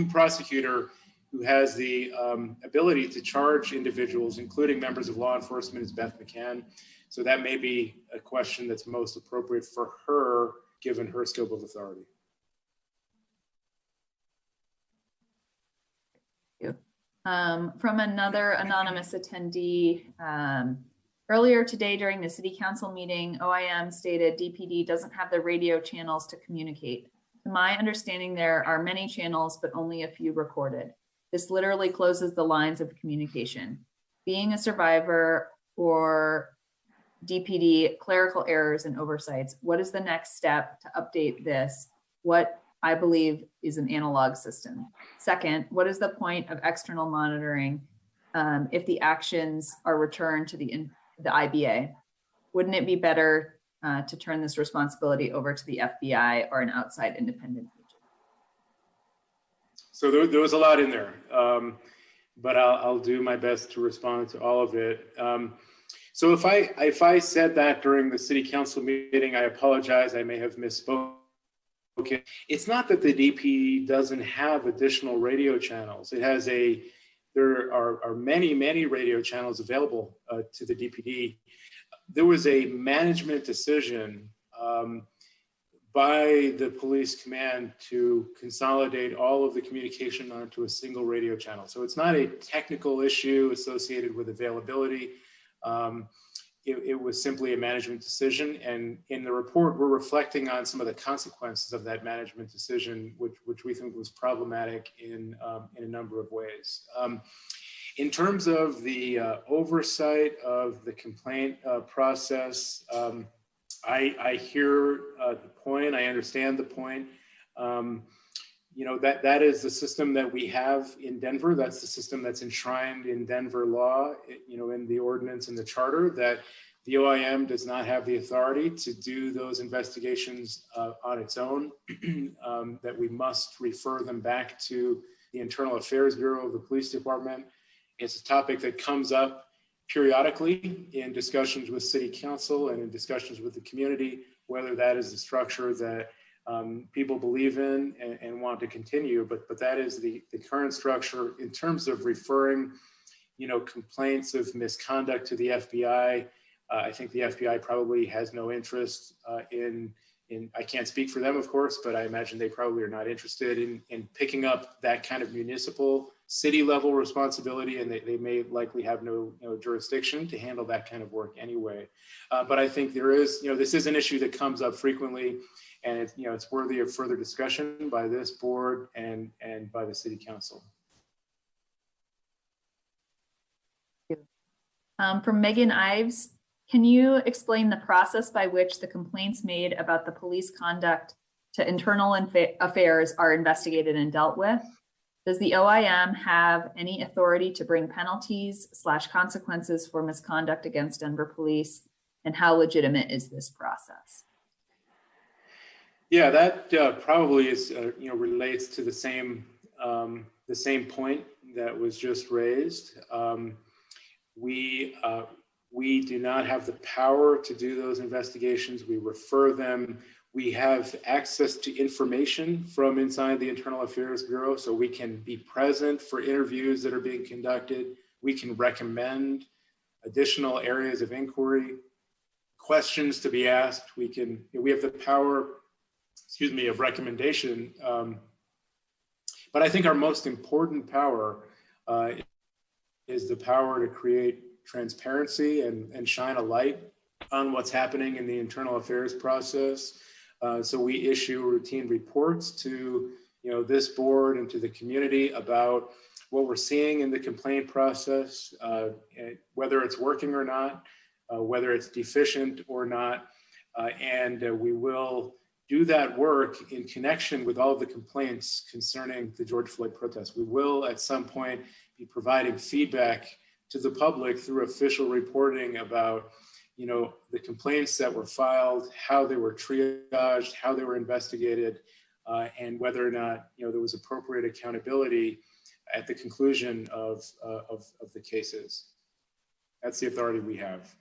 prosecutor who has the ability to charge individuals, including members of law enforcement, is Beth McCann. So that may be a question that's most appropriate for her, given her scope of authority. Thank you. From another anonymous attendee, earlier today during the city council meeting, OIM stated DPD doesn't have the radio channels to communicate. To my understanding, there are many channels, but only a few recorded. This literally closes the lines of communication. Being a survivor or DPD clerical errors and oversights, what is the next step to update this? What I believe is an analog system. Second, what is the point of external monitoring if the actions are returned to the IBA? Wouldn't it be better to turn this responsibility over to the FBI or an outside independent agent? So there was a lot in there, but I'll do my best to respond to all of it. So if I said that during the city council meeting, I apologize. I may have misspoken. It's not that the DP doesn't have additional radio channels. It has there are many radio channels available to the DPD. There was a management decision by the police command to consolidate all of the communication onto a single radio channel. So it's not a technical issue associated with availability. It was simply a management decision. And in the report, we're reflecting on some of the consequences of that management decision, which we think was problematic in a number of ways. In terms of the oversight of the complaint process, I hear the point. I understand the point. You know, that is the system that we have in Denver. That's the system that's enshrined in Denver law, you know, in the ordinance and the charter, that the OIM does not have the authority to do those investigations on its own, that we must refer them back to the Internal Affairs Bureau of the Police Department. It's a topic that comes up periodically in discussions with city council and in discussions with the community, whether that is the structure that people believe in and want to continue, but that is the current structure. In terms of referring, you know, complaints of misconduct to the FBI, I think the FBI probably has no interest in, I can't speak for them, of course, but I imagine they probably are not interested in picking up that kind of municipal city level responsibility, and they may likely have no jurisdiction to handle that kind of work anyway. But I think there is, you know, this is an issue that comes up frequently, and it's, you know, it's worthy of further discussion by this board and by the city council. From Megan Ives, can you explain the process by which the complaints made about the police conduct to internal affairs are investigated and dealt with? Does the OIM have any authority to bring penalties / consequences for misconduct against Denver police? And how legitimate is this process? Yeah, that probably is, you know, relates to the same point that was just raised. We do not have the power to do those investigations. We refer them. We have access to information from inside the Internal Affairs Bureau, so we can be present for interviews that are being conducted. We can recommend additional areas of inquiry, questions to be asked. We have the power, of recommendation. But I think our most important power is the power to create transparency and shine a light on what's happening in the internal affairs process. So we issue routine reports to, you know, this board and to the community about what we're seeing in the complaint process, whether it's working or not, whether it's deficient or not, and we will do that work in connection with all of the complaints concerning the George Floyd protests. We will at some point be providing feedback to the public through official reporting about, you know, the complaints that were filed, how they were triaged, how they were investigated, and whether or not, you know, there was appropriate accountability at the conclusion of the cases. That's the authority we have.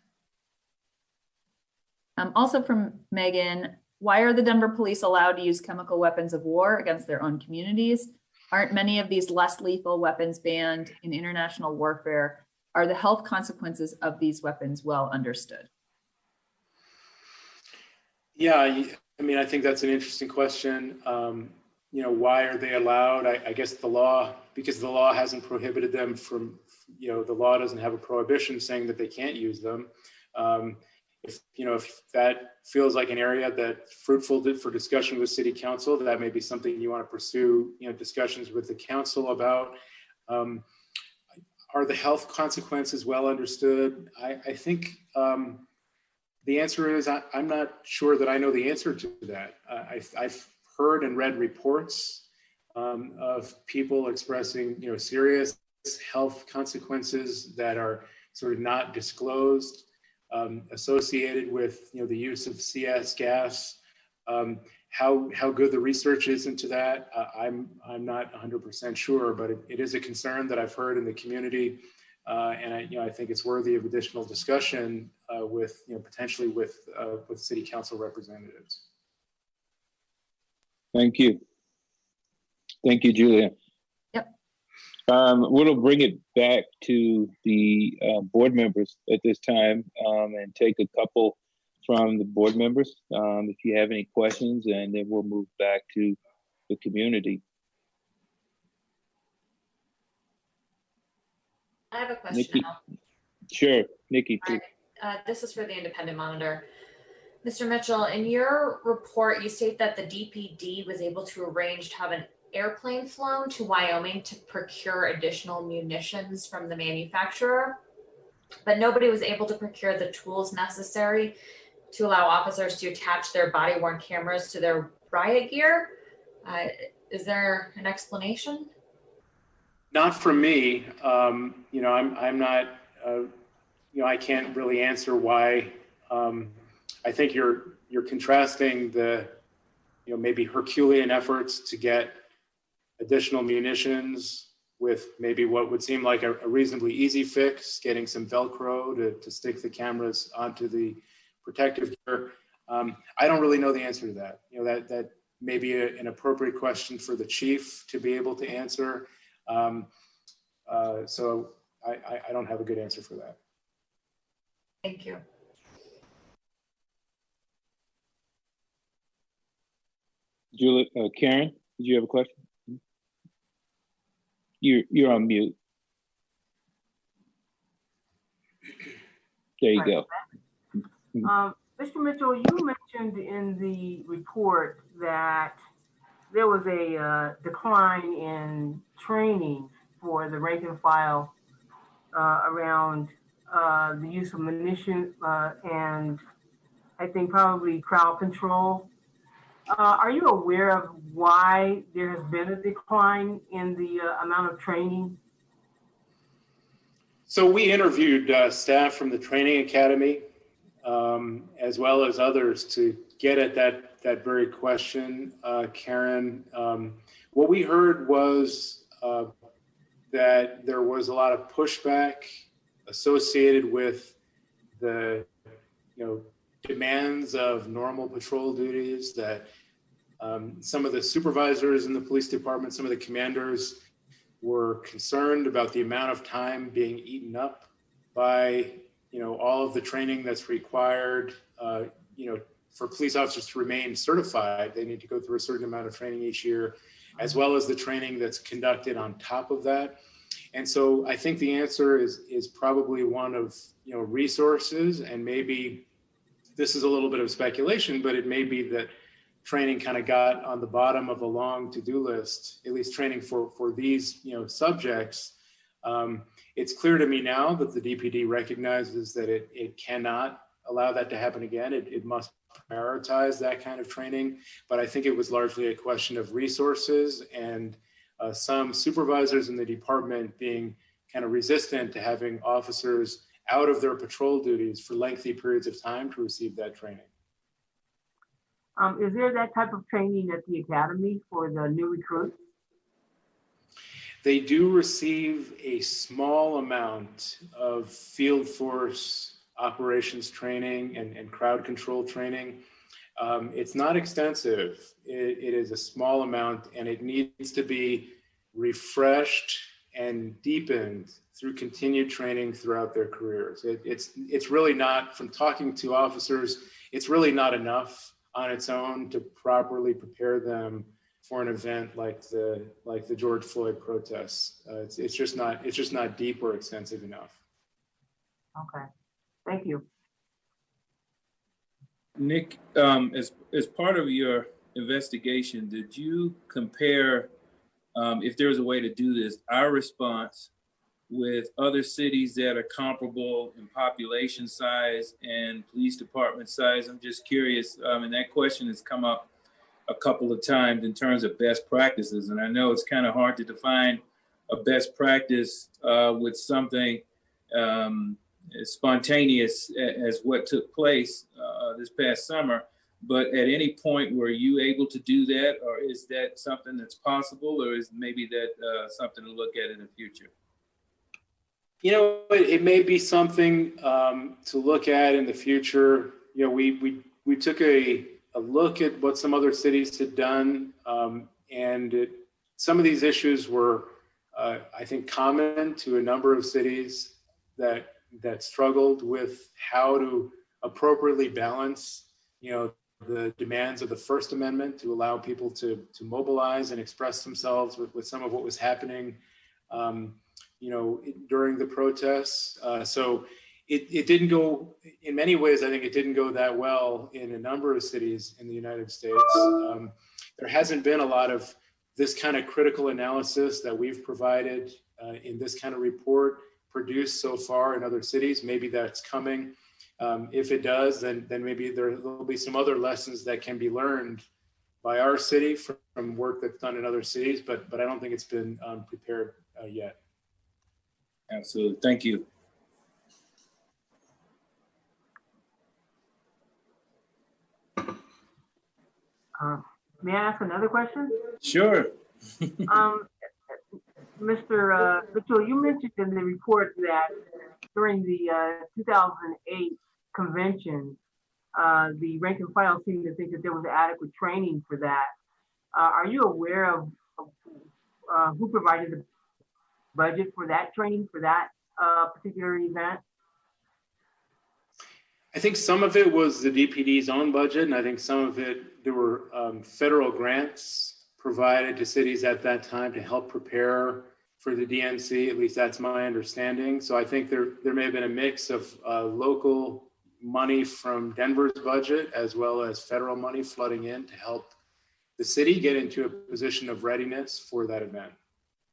Also from Megan, why are the Denver police allowed to use chemical weapons of war against their own communities? Aren't many of these less lethal weapons banned in international warfare? Are the health consequences of these weapons well understood? Yeah, I mean, I think that's an interesting question. You know, why are they allowed? I guess the law, because the law hasn't prohibited them from, you know, the law doesn't have a prohibition saying that they can't use them. If that feels like an area that's fruitful for discussion with city council, that may be something you want to pursue, you know, discussions with the council about. Are the health consequences well understood? I think the answer is I'm not sure that I know the answer to that. I've heard and read reports of people expressing, serious health consequences that are sort of not disclosed, associated with, the use of CS gas. How good the research is into that, I'm not 100% sure, but it is a concern that I've heard in the community, and I think it's worthy of additional discussion with, potentially with city council representatives. Thank you. Thank you, Julia. Yep. We'll bring it back to the board members at this time and take a couple from the board members if you have any questions, and then we'll move back to the community. I have a question. Nikki. Sure, Nikki. This is for the Independent Monitor. Mr. Mitchell, in your report, you state that the DPD was able to arrange to have an airplane flown to Wyoming to procure additional munitions from the manufacturer, but nobody was able to procure the tools necessary to allow officers to attach their body-worn cameras to their riot gear. Is there an explanation? Not from me. I'm not, I can't really answer why. I think you're contrasting the, maybe Herculean efforts to get additional munitions with maybe what would seem like a reasonably easy fix, getting some Velcro to stick the cameras onto the protective gear. I don't really know the answer to that. That may be an appropriate question for the chief to be able to answer. So I don't have a good answer for that. Thank you. Julia, Karen, did you have a question? You're on mute. There you go. Mr. Mitchell, you mentioned in the report that there was a decline in training for the rank and file around the use of munitions and I think probably crowd control. Are you aware of why there has been a decline in the amount of training? So we interviewed staff from the training academy, as well as others, to get at that very question, Karen. What we heard was that there was a lot of pushback associated with the demands of normal patrol duties, that some of the supervisors in the police department, some of the commanders were concerned about the amount of time being eaten up by all of the training that's required. For police officers to remain certified, they need to go through a certain amount of training each year, as well as the training that's conducted on top of that. And so I think the answer is probably one of resources, and maybe this is a little bit of speculation, but it may be that training kind of got on the bottom of a long to-do list, at least training for these subjects. It's clear to me now that the DPD recognizes that it cannot allow that to happen again. It must prioritize that kind of training, but I think it was largely a question of resources and some supervisors in the department being kind of resistant to having officers out of their patrol duties for lengthy periods of time to receive that training. Is there that type of training at the academy for the new recruits? They do receive a small amount of field force operations training and crowd control training. It's not extensive. It is a small amount, and it needs to be refreshed and deepened through continued training throughout their careers. It's really not, from talking to officers, it's really not enough on its own to properly prepare them for an event like the George Floyd protests. It's just not deep or extensive enough. Okay, thank you. Nick, as part of your investigation, did you compare, if there was a way to do this, our response with other cities that are comparable in population size and police department size? I'm just curious, and that question has come up a couple of times in terms of best practices. And I know it's kind of hard to define a best practice with something as spontaneous as what took place this past summer. But at any point, were you able to do that, or is that something that's possible, or is maybe that something to look at in the future? You know, it may be something to look at in the future. You know, we took a look at what some other cities had done, and some of these issues were, I think, common to a number of cities that struggled with how to appropriately balance, you know, the demands of the First Amendment to allow people to mobilize and express themselves with some of what was happening, you know, during the protests. So it didn't go, in many ways, I think it didn't go that well in a number of cities in the United States. There hasn't been a lot of this kind of critical analysis that we've provided in this kind of report produced so far in other cities. Maybe that's coming. If it does, then maybe there'll be some other lessons that can be learned by our city from work that's done in other cities, but I don't think it's been prepared yet. Absolutely. Thank you. May I ask another question? Sure. Mr. Mitchell, you mentioned in the report that during the 2008 convention, the rank and file seemed to think that there was adequate training for that. Are you aware of who provided the budget for that training for that particular event? I think some of it was the DPD's own budget, and I think some of it, there were federal grants provided to cities at that time to help prepare for the DNC. At least that's my understanding. So I think there may have been a mix of local money from Denver's budget as well as federal money flooding in to help the city get into a position of readiness for that event.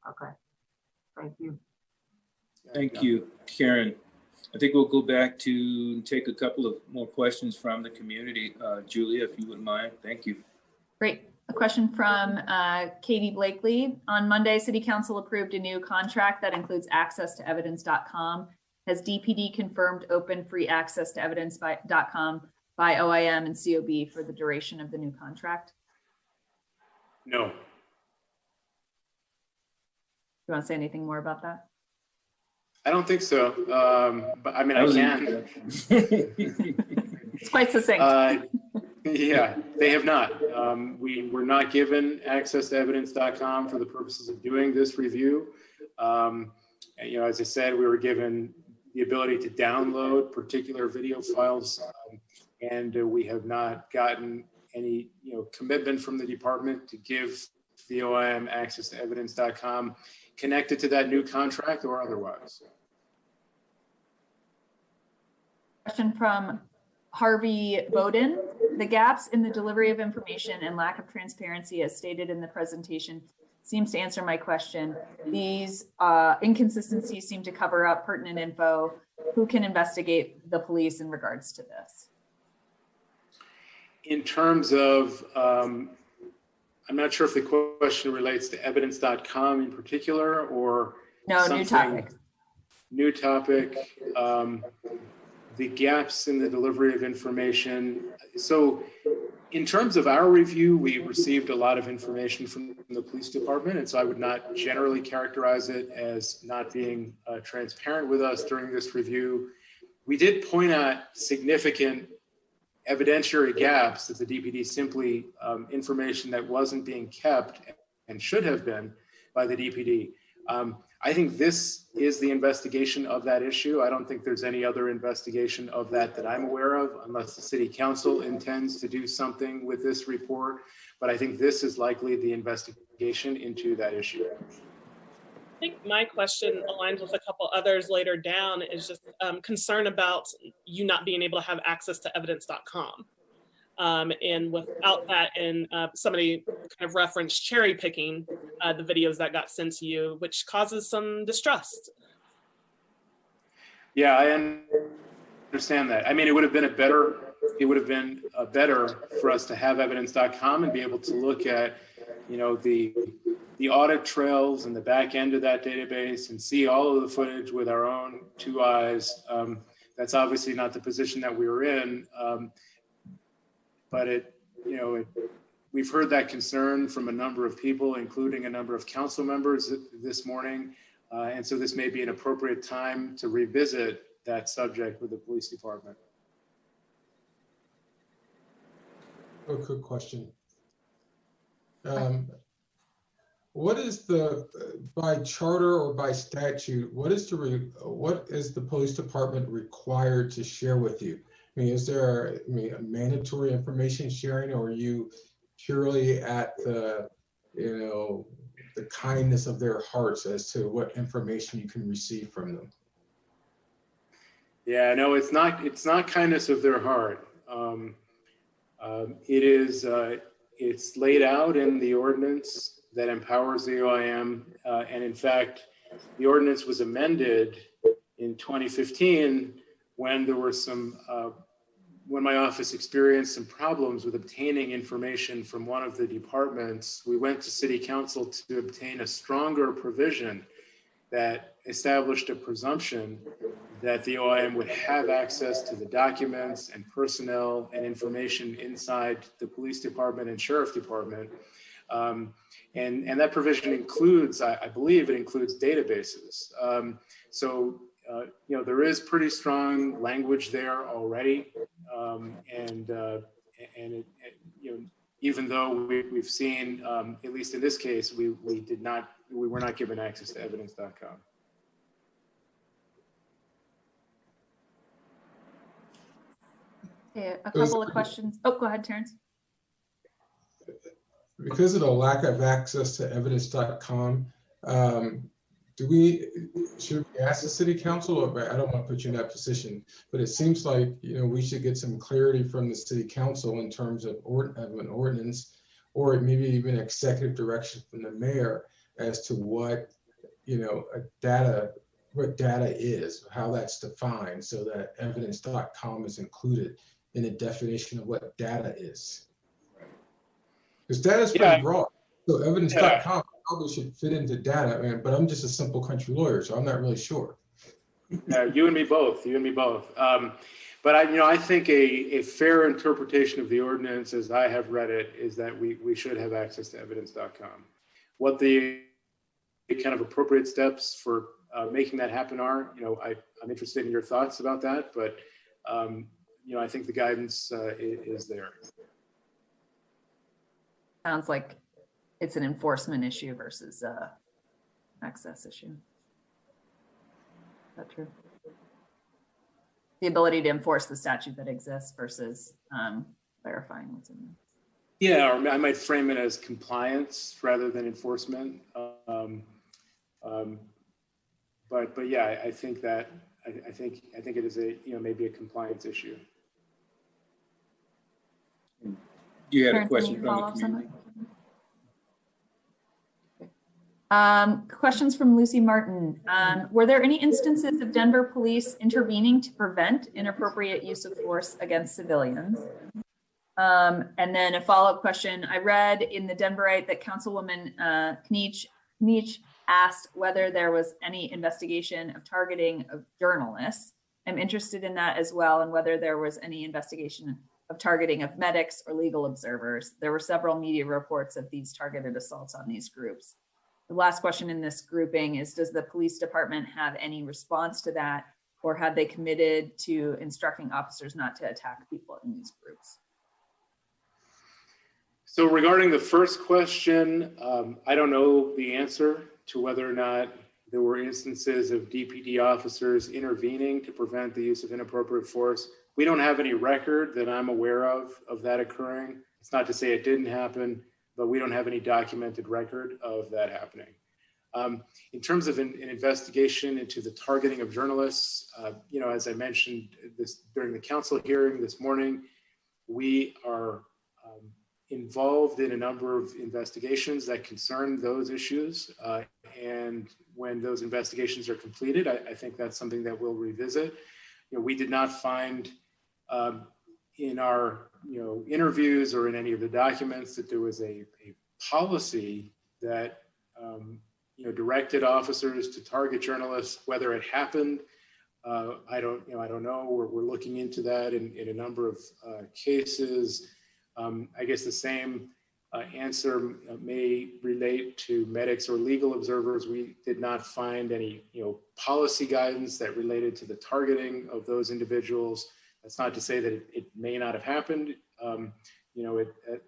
Okay, thank you. Thank you, Karen. I think we'll go back to take a couple of more questions from the community. Julia, if you wouldn't mind. Thank you. Great. A question from Katie Blakely. On Monday, City Council approved a new contract that includes access to evidence.com. Has DPD confirmed open free access to evidence.com by OIM and COB for the duration of the new contract? No. You want to say anything more about that? I don't think so. But I mean, I can. It's quite succinct. Yeah, they have not. We were not given access to evidence.com for the purposes of doing this review. And, you know, as I said, we were given the ability to download particular video files, and we have not gotten any, you know, commitment from the department to give the OIM access to evidence.com connected to that new contract or otherwise. Question from Harvey Bowden. The gaps in the delivery of information and lack of transparency as stated in the presentation seems to answer my question. These inconsistencies seem to cover up pertinent info. Who can investigate the police in regards to this? In terms of, I'm not sure if the question relates to evidence.com in particular or no, new topic. New topic. The gaps in the delivery of information. So in terms of our review, we received a lot of information from the police department. And so I would not generally characterize it as not being transparent with us during this review. We did point out significant evidentiary gaps that the DPD simply information that wasn't being kept and should have been by the DPD. I think this is the investigation of that issue. I don't think there's any other investigation of that I'm aware of, unless the city council intends to do something with this report. But I think this is likely the investigation into that issue. I think my question aligns with a couple others later down, is just concern about you not being able to have access to evidence.com. And without that, and somebody kind of referenced cherry picking the videos that got sent to you, which causes some distrust. Yeah, I understand that. I mean, it would have been a better it would have been better for us to have evidence.com and be able to look at, the audit trails and the back end of that database and see all of the footage with our own two eyes. That's obviously not the position that we were in, but we've heard that concern from a number of people, including a number of council members this morning. And so this may be an appropriate time to revisit that subject with the police department. A quick question. What is by charter or by statute, what is the police department required to share with you? I mean, is there a mandatory information sharing, or are you purely at the kindness of their hearts as to what information you can receive from them? Yeah, no, it's not kindness of their heart. It's laid out in the ordinance that empowers the OIM. And in fact, the ordinance was amended in 2015 when there were when my office experienced some problems with obtaining information from one of the departments. We went to City Council to obtain a stronger provision that established a presumption that the OIM would have access to the documents and personnel and information inside the police department and sheriff department. And that provision includes, I believe it includes databases. There is pretty strong language there already. Even though we've seen, at least in this case, we were not given access to evidence.com. Okay, a couple of questions. Oh, go ahead, Terrence. Because of the lack of access to evidence.com, should we ask the city council? I don't want to put you in that position, but it seems like we should get some clarity from the city council in terms of an ordinance, or maybe even executive direction from the mayor as to what data is, how that's defined, so that evidence.com is included in the definition of what data is. Because data is pretty broad. So evidence.com probably should fit into data, but I'm just a simple country lawyer, so I'm not really sure. You and me both. But I think a fair interpretation of the ordinance, as I have read it, is that we should have access to evidence.com. What the kind of appropriate steps for making that happen are, I'm interested in your thoughts about that, but I think the guidance is there. Sounds like it's an enforcement issue versus access issue. Is that true? The ability to enforce the statute that exists versus clarifying what's in there. Yeah, or I might frame it as compliance rather than enforcement. But yeah, I think it is maybe a compliance issue. You had a question from the community. Questions from Lucy Martin. Were there any instances of Denver police intervening to prevent inappropriate use of force against civilians? And then a follow-up question. I read in the Denverite that Councilwoman Kniech asked whether there was any investigation of targeting of journalists. I'm interested in that as well, and whether there was any investigation of targeting of medics or legal observers. There were several media reports of these targeted assaults on these groups. The last question in this grouping is, does the police department have any response to that, or have they committed to instructing officers not to attack people in these groups? So regarding the first question, I don't know the answer to whether or not there were instances of DPD officers intervening to prevent the use of inappropriate force. We don't have any record that I'm aware of that occurring. It's not to say it didn't happen, but we don't have any documented record of that happening. In terms of an investigation into the targeting of journalists, as I mentioned during the council hearing this morning, we are involved in a number of investigations that concern those issues. And when those investigations are completed, I think that's something that we'll revisit. We did not find in our interviews or in any of the documents that there was a policy that directed officers to target journalists. Whether it happened, I don't know. We're looking into that in a number of cases. I guess the same answer may relate to medics or legal observers. We did not find any policy guidance that related to the targeting of those individuals. That's not to say that it may not have happened.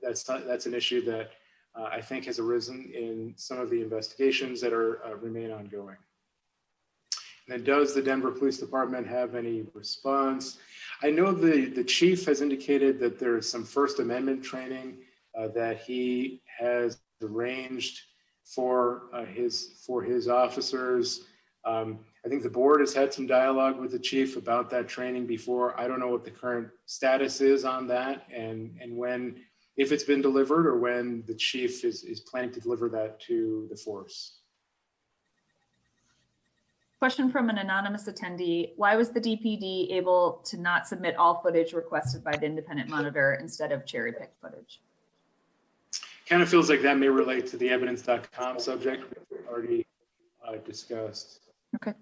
That's an issue that I think has arisen in some of the investigations that remain ongoing. And then, does the Denver Police Department have any response? I know the chief has indicated that there is some First Amendment training that he has arranged for his officers. I think the board has had some dialogue with the chief about that training before. I don't know what the current status is on that, and when, if it's been delivered, or when the chief is planning to deliver that to the force. Question from an anonymous attendee. Why was the DPD able to not submit all footage requested by the independent monitor instead of cherry-picked footage? Kind of feels like that may relate to the evidence.com subject we already discussed. Okay.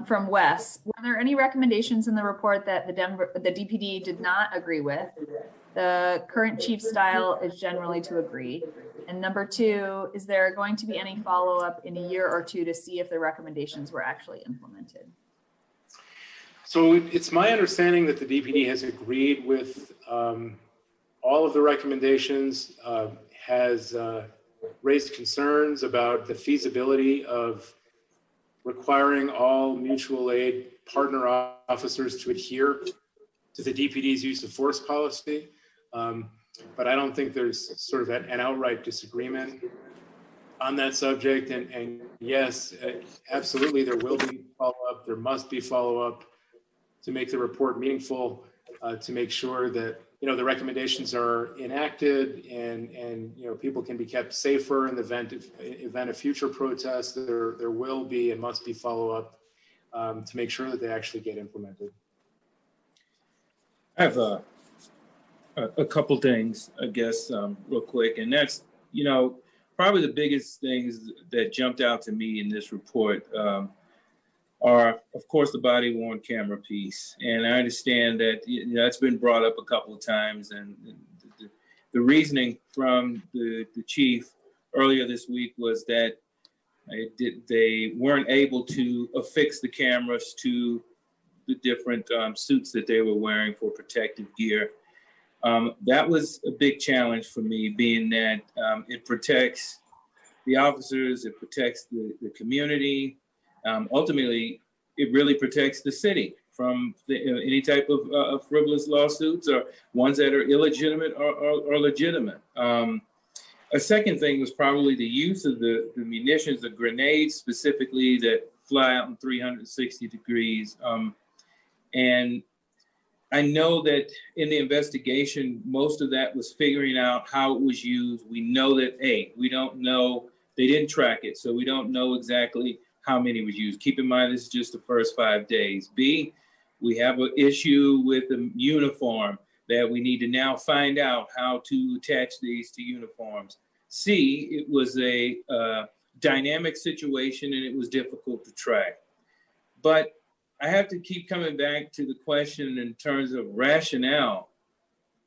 From Wes, were there any recommendations in the report that the DPD did not agree with? The current chief style is generally to agree. And number two, is there going to be any follow-up in a year or two to see if the recommendations were actually implemented? So it's my understanding that the DPD has agreed with all of the recommendations, has raised concerns about the feasibility of requiring all mutual aid partner officers to adhere to the DPD's use of force policy. But I don't think there's sort of an outright disagreement on that subject. And yes, absolutely, there will be follow-up. There must be follow-up to make the report meaningful, to make sure that the recommendations are enacted and people can be kept safer in the event of future protests. There will be and must be follow-up to make sure that they actually get implemented. I have a couple things, I guess, real quick, and that's probably the biggest things that jumped out to me in this report are, of course, the body-worn camera piece. And I understand that that's been brought up a couple of times, and the reasoning from the chief earlier this week was that they weren't able to affix the cameras to the different suits that they were wearing for protective gear. That was a big challenge for me, being that it protects the officers, it protects the community. Ultimately, it really protects the city from any type of frivolous lawsuits or ones that are illegitimate or legitimate. A second thing was probably the use of the munitions, the grenades specifically, that fly out in 360 degrees. And I know that in the investigation, most of that was figuring out how it was used. We know that, A, we don't know, they didn't track it, so we don't know exactly how many was used. Keep in mind, this is just the first 5 days. B, we have an issue with the uniform that we need to now find out how to attach these to uniforms. C, it was a dynamic situation and it was difficult to track. But I have to keep coming back to the question in terms of rationale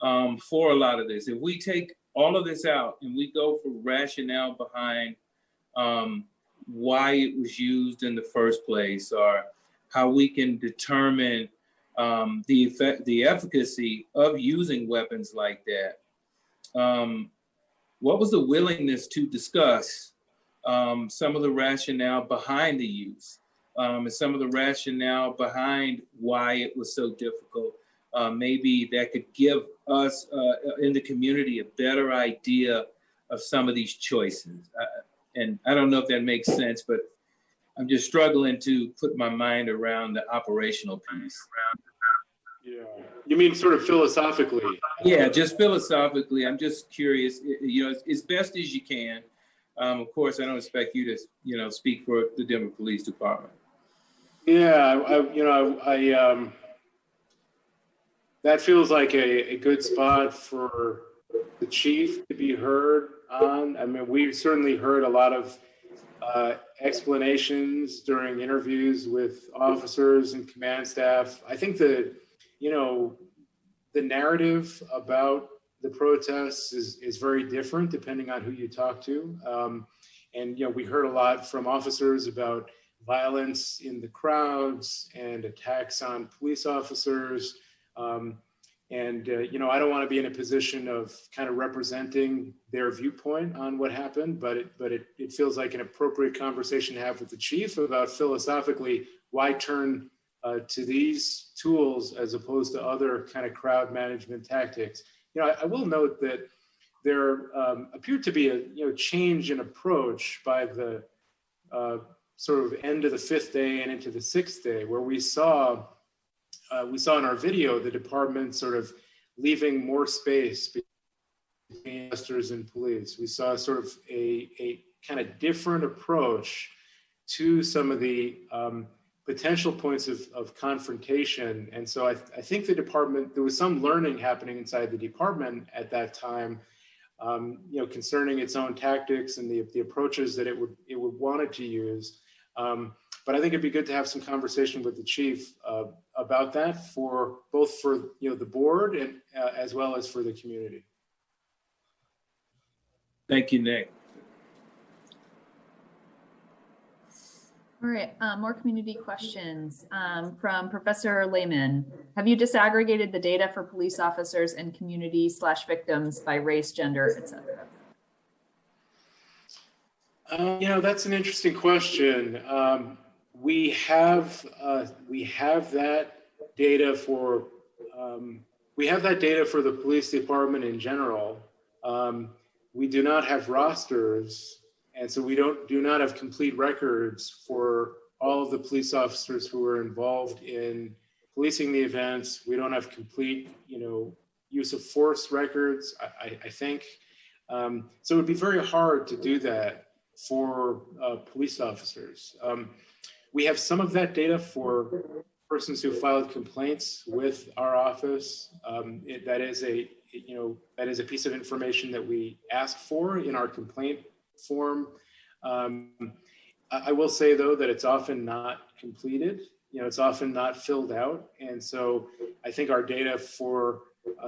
for a lot of this. If we take all of this out and we go for rationale behind why it was used in the first place, or how we can determine the efficacy of using weapons like that, what was the willingness to discuss some of the rationale behind the use? And some of the rationale behind why it was so difficult. Maybe that could give us in the community a better idea of some of these choices. And I don't know if that makes sense, but I'm just struggling to put my mind around the operational piece. Yeah, you mean sort of philosophically? Yeah, just philosophically. I'm just curious, as best as you can. Of course, I don't expect you to, speak for the Denver Police Department. Yeah, that feels like a good spot for the chief to be heard on. I mean, we certainly heard a lot of explanations during interviews with officers and command staff. I think that, the narrative about the protests is very different depending on who you talk to. And, we heard a lot from officers about violence in the crowds and attacks on police officers. I don't want to be in a position of kind of representing their viewpoint on what happened, but it feels like an appropriate conversation to have with the chief about philosophically why turn to these tools as opposed to other kind of crowd management tactics. I will note that there appeared to be a change in approach by the sort of end of the 5th day and into the 6th day, where we saw in our video the department sort of leaving more space between investors and police. We saw sort of a kind of different approach to some of the potential points of confrontation. And so I think the department, there was some learning happening inside the department at that time, concerning its own tactics and the approaches that it would wanted to use. But I think it'd be good to have some conversation with the chief about that for both for the board and as well as for the community. Thank you, Nick. All right, more community questions from Professor Lehman. Have you disaggregated the data for police officers and community/victims by race, gender, et cetera? That's an interesting question. We have that data for the police department in general. We do not have rosters, and so we do not have complete records for all of the police officers who were involved in policing the events. We don't have complete, use of force records, I think. So it would be very hard to do that for police officers. We have some of that data for persons who filed complaints with our office. That is a piece of information that we ask for in our complaint form. I will say though that it's often not completed. It's often not filled out, and so I think our data for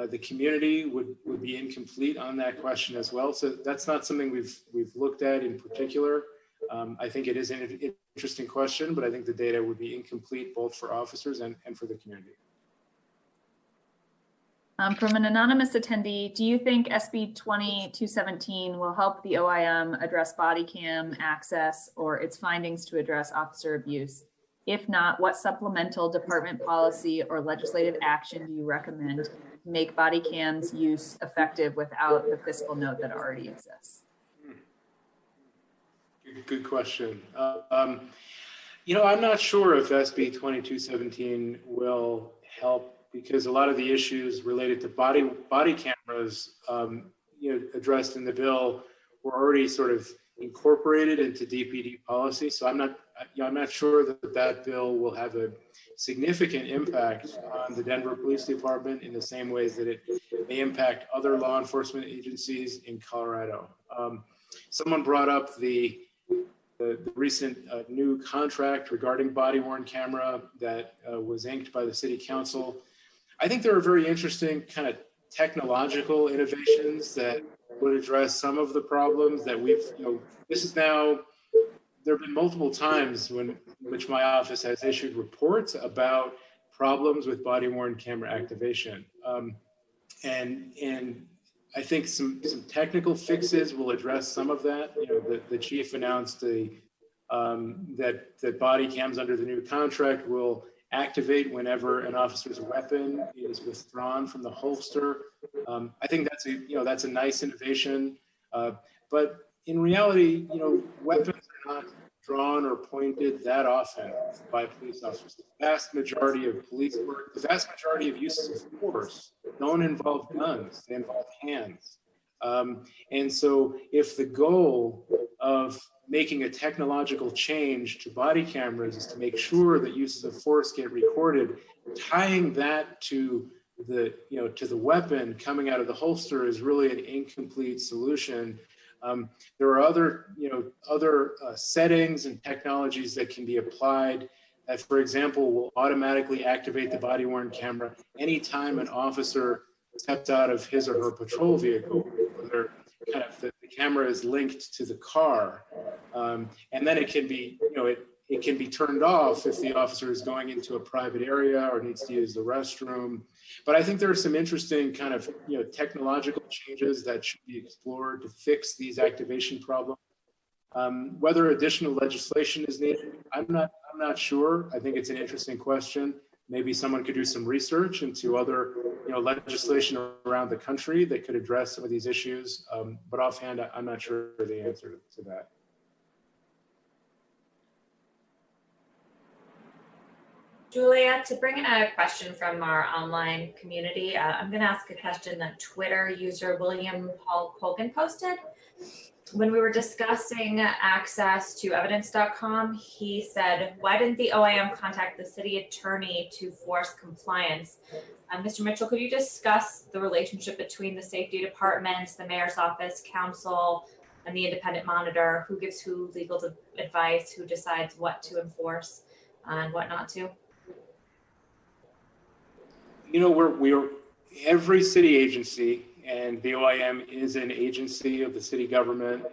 the community would be incomplete on that question as well. So that's not something we've looked at in particular. I think it is an interesting question, but I think the data would be incomplete both for officers and for the community. From an anonymous attendee, do you think SB 2217 will help the OIM address body cam access or its findings to address officer abuse? If not, what supplemental department policy or legislative action do you recommend to make body cams use effective without the fiscal note that already exists? Good question. I'm not sure if SB 2217 will help, because a lot of the issues related to body cameras, addressed in the bill were already sort of incorporated into DPD policy. So I'm not sure that bill will have a significant impact on the Denver Police Department in the same ways that it may impact other law enforcement agencies in Colorado. Someone brought up the recent new contract regarding body-worn camera that was inked by the City Council. I think there are very interesting kind of technological innovations that would address some of the problems that there have been multiple times in which my office has issued reports about problems with body-worn camera activation. And I think some technical fixes will address some of that. The chief announced that body cams under the new contract will activate whenever an officer's weapon is withdrawn from the holster. I think that's a nice innovation. But in reality, weapons are not drawn or pointed that often by police officers. The vast majority of police work, the vast majority of uses of force don't involve guns, they involve hands. And so if the goal of making a technological change to body cameras is to make sure that uses of force get recorded, tying that to to the weapon coming out of the holster is really an incomplete solution. There are other settings and technologies that can be applied that, for example, will automatically activate the body-worn camera anytime an officer steps out of his or her patrol vehicle, whether kind of the camera is linked to the car, and then it can be, it can be turned off if the officer is going into a private area or needs to use the restroom. But I think there are some interesting kind of technological changes that should be explored to fix these activation problems. Whether additional legislation is needed, I'm not sure. I think it's an interesting question. Maybe someone could do some research into other legislation around the country that could address some of these issues. But offhand, I'm not sure the answer to that. Julia, to bring in a question from our online community, I'm going to ask a question that Twitter user William Paul Colgan posted. When we were discussing access to evidence.com, he said, why didn't the OIM contact the city attorney to force compliance? Mr. Mitchell, could you discuss the relationship between the safety departments, the mayor's office, council, and the independent monitor? Who gives who legal advice? Who decides what to enforce and what not to? We're every city agency, and the OIM is an agency of the city government,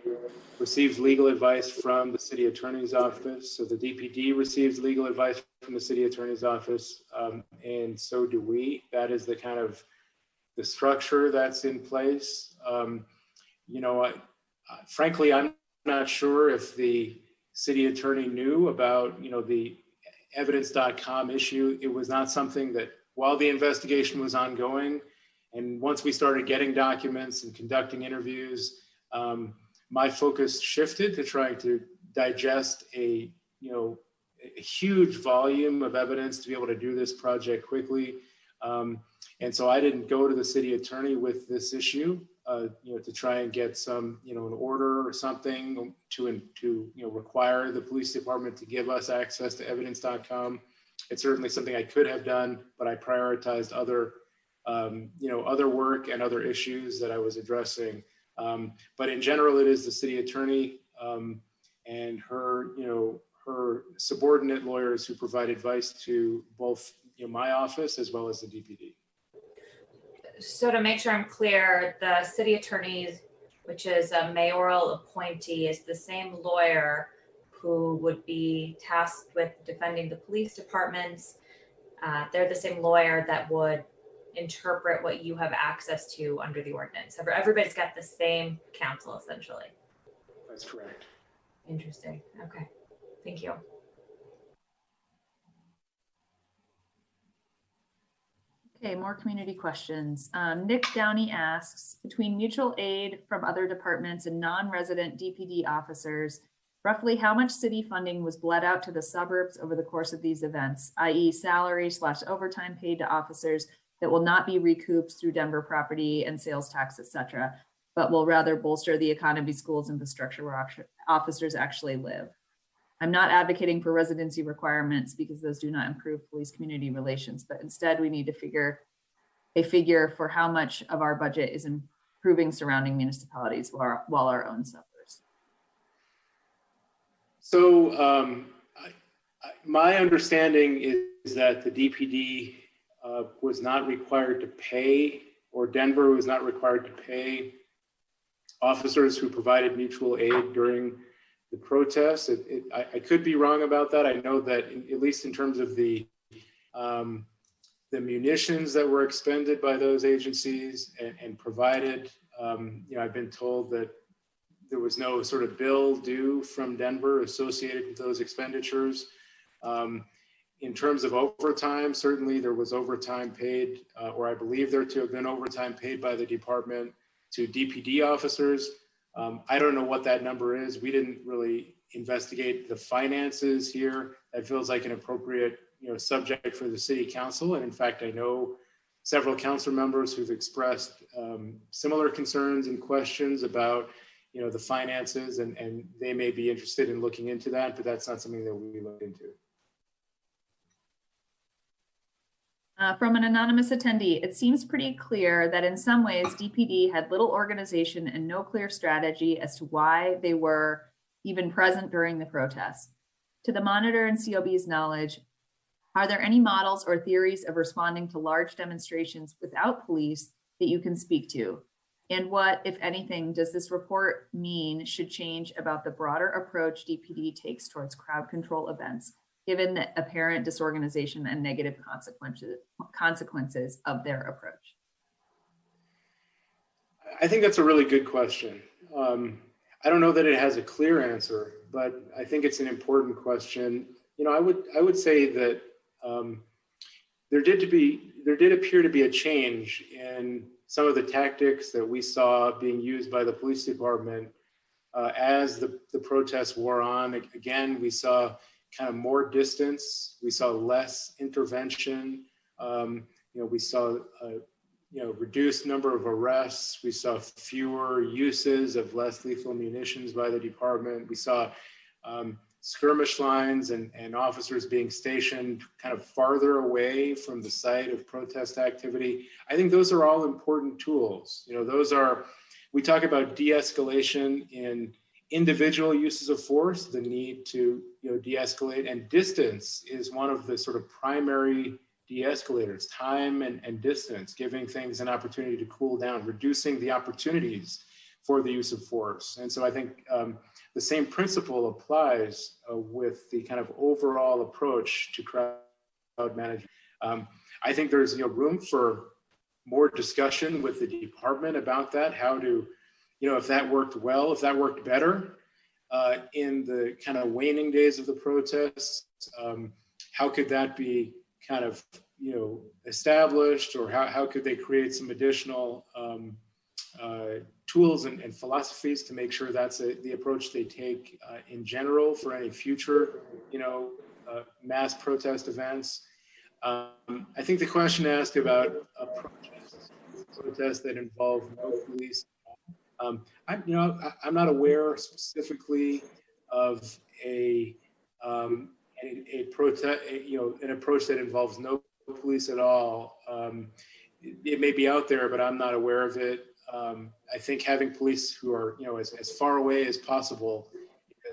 receives legal advice from the city attorney's office. So the DPD receives legal advice from the city attorney's office, and so do we. That is the kind of the structure that's in place. Frankly, I'm not sure if the city attorney knew about the evidence.com issue. It was not something that, while the investigation was ongoing, and once we started getting documents and conducting interviews, my focus shifted to trying to digest a huge volume of evidence to be able to do this project quickly. And so I didn't go to the city attorney with this issue, to try and get some, an order or something to require the police department to give us access to evidence.com. It's certainly something I could have done, but I prioritized other work and other issues that I was addressing. But in general, it is the city attorney and her subordinate lawyers who provide advice to both my office as well as the DPD. So to make sure I'm clear, the city attorney, which is a mayoral appointee, is the same lawyer who would be tasked with defending the police departments. They're the same lawyer that would interpret what you have access to under the ordinance. Everybody's got the same counsel, essentially. That's correct. Interesting. Okay. Thank you. Okay, more community questions. Nick Downey asks, between mutual aid from other departments and non-resident DPD officers, roughly how much city funding was bled out to the suburbs over the course of these events, i.e. salary/overtime paid to officers that will not be recouped through Denver property and sales tax, et cetera, but will rather bolster the economy, schools, infrastructure where officers actually live. I'm not advocating for residency requirements because those do not improve police community relations, but instead we need to figure a figure for how much of our budget is improving surrounding municipalities while our own suffers. So my understanding is that the DPD was not required to pay, or Denver was not required to pay officers who provided mutual aid during the protests. I could be wrong about that. I know that at least in terms of the munitions that were expended by those agencies and provided, I've been told that there was no sort of bill due from Denver associated with those expenditures. In terms of overtime, certainly there was overtime paid, or I believe there to have been overtime paid by the department to DPD officers. I don't know what that number is. We didn't really investigate the finances here. That feels like an appropriate, subject for the city council. And in fact, I know several council members who've expressed similar concerns and questions about, the finances, and they may be interested in looking into that, but that's not something that we look into. From an anonymous attendee, it seems pretty clear that in some ways DPD had little organization and no clear strategy as to why they were even present during the protests. To the monitor and COB's knowledge, are there any models or theories of responding to large demonstrations without police that you can speak to? And what, if anything, does this report mean should change about the broader approach DPD takes towards crowd control events, given the apparent disorganization and negative consequences of their approach? I think that's a really good question. I don't know that it has a clear answer, but I think it's an important question. You know, I would say that there did appear to be a change in some of the tactics that we saw being used by the police department as the protests wore on. Again, we saw kind of more distance. We saw less intervention. We saw reduced number of arrests. We saw fewer uses of less lethal munitions by the department. We saw skirmish lines and officers being stationed kind of farther away from the site of protest activity. I think those are all important tools. We talk about de-escalation in individual uses of force, the need to de-escalate, and distance is one of the sort of primary de-escalators, time and distance, giving things an opportunity to cool down, reducing the opportunities for the use of force. And so I think the same principle applies with the kind of overall approach to crowd management. I think there's room for more discussion with the department about that, how to, if that worked well, if that worked better in the kind of waning days of the protests, how could that be kind of, established, or how could they create some additional tools and philosophies to make sure that's the approach they take in general for any future, mass protest events. I think the question asked about protests that involve no police. I'm not aware specifically of a protest, an approach that involves no police at all. It may be out there, but I'm not aware of it. I think having police who are, as far away as possible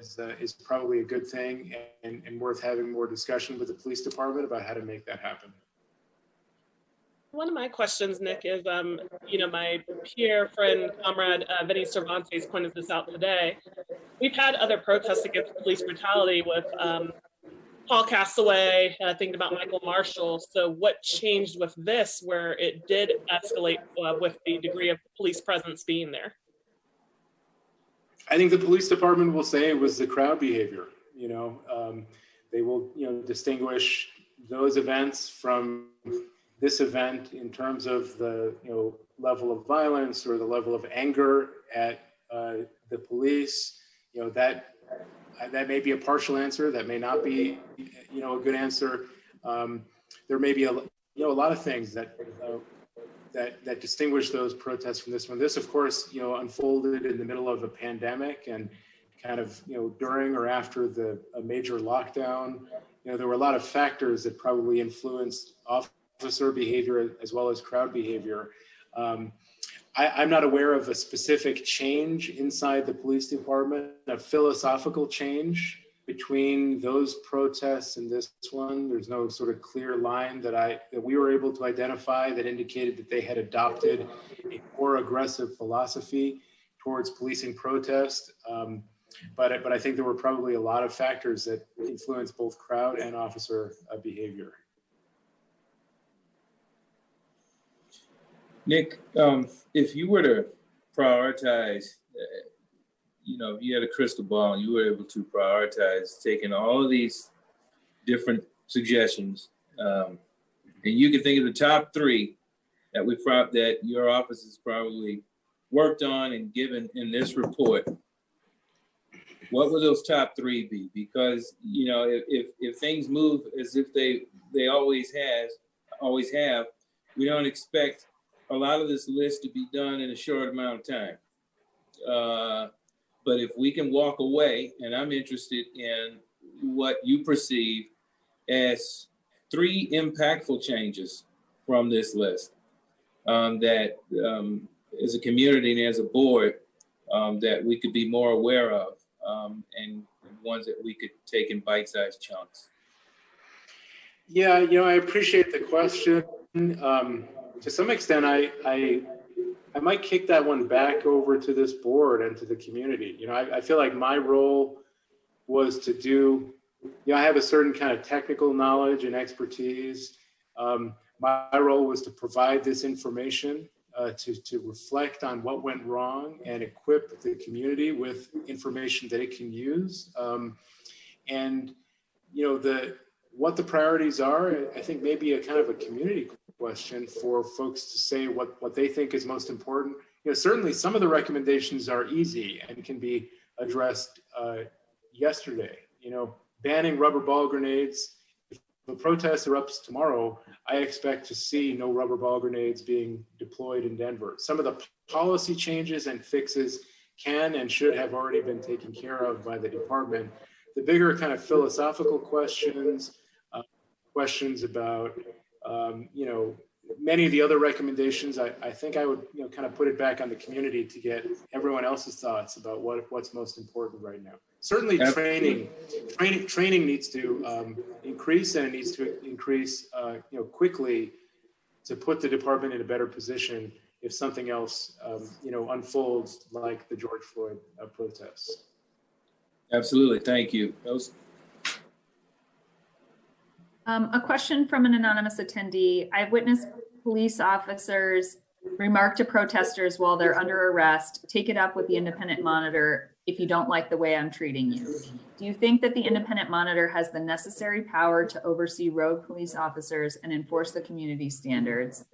is probably a good thing, and worth having more discussion with the police department about how to make that happen. One of my questions, Nick, is, my peer friend, comrade Vinny Cervantes pointed this out today. We've had other protests against police brutality with Paul Castaway, thinking about Michael Marshall. So what changed with this where it did escalate with the degree of police presence being there? I think the police department will say it was the crowd behavior. They will, distinguish those events from this event in terms of the, level of violence or the level of anger at the police. That may be a partial answer. That may not be, a good answer. There may be a lot of things that distinguish those protests from this one. This, of course, unfolded in the middle of a pandemic and kind of, during or after a major lockdown. There were a lot of factors that probably influenced officer behavior as well as crowd behavior. I'm not aware of a specific change inside the police department, a philosophical change between those protests and this one. There's no sort of clear line that we were able to identify that indicated that they had adopted a more aggressive philosophy towards policing protest. But I think there were probably a lot of factors that influenced both crowd and officer behavior. Nick, if you were to prioritize, if you had a crystal ball and you were able to prioritize taking all of these different suggestions, and you could think of the top three that your office has probably worked on and given in this report, what would those top three be? Because, if things move as if they always have, we don't expect a lot of this list to be done in a short amount of time. But if we can walk away, and I'm interested in what you perceive as three impactful changes from this list that as a community and as a board that we could be more aware of and ones that we could take in bite-sized chunks? Yeah, I appreciate the question. To some extent, I might kick that one back over to this board and to the community. I feel like my role was to do, I have a certain kind of technical knowledge and expertise. My role was to provide this information, to reflect on what went wrong and equip the community with information that it can use. And, what the priorities are, I think maybe a kind of a community question for folks to say what they think is most important. Certainly some of the recommendations are easy and can be addressed yesterday. Banning rubber ball grenades. If the protest erupts tomorrow, I expect to see no rubber ball grenades being deployed in Denver. Some of the policy changes and fixes can and should have already been taken care of by the department. The bigger kind of philosophical questions, questions about, many of the other recommendations, I think I would, kind of put it back on the community to get everyone else's thoughts about what's most important right now. Certainly training needs to increase, and it needs to increase, quickly to put the department in a better position if something else, unfolds like the George Floyd protests. Absolutely, thank you. A question from an anonymous attendee. I've witnessed police officers remark to protesters while they're under arrest, take it up with the independent monitor if you don't like the way I'm treating you. Do you think that the independent monitor has the necessary power to oversee rogue police officers and enforce the community standards?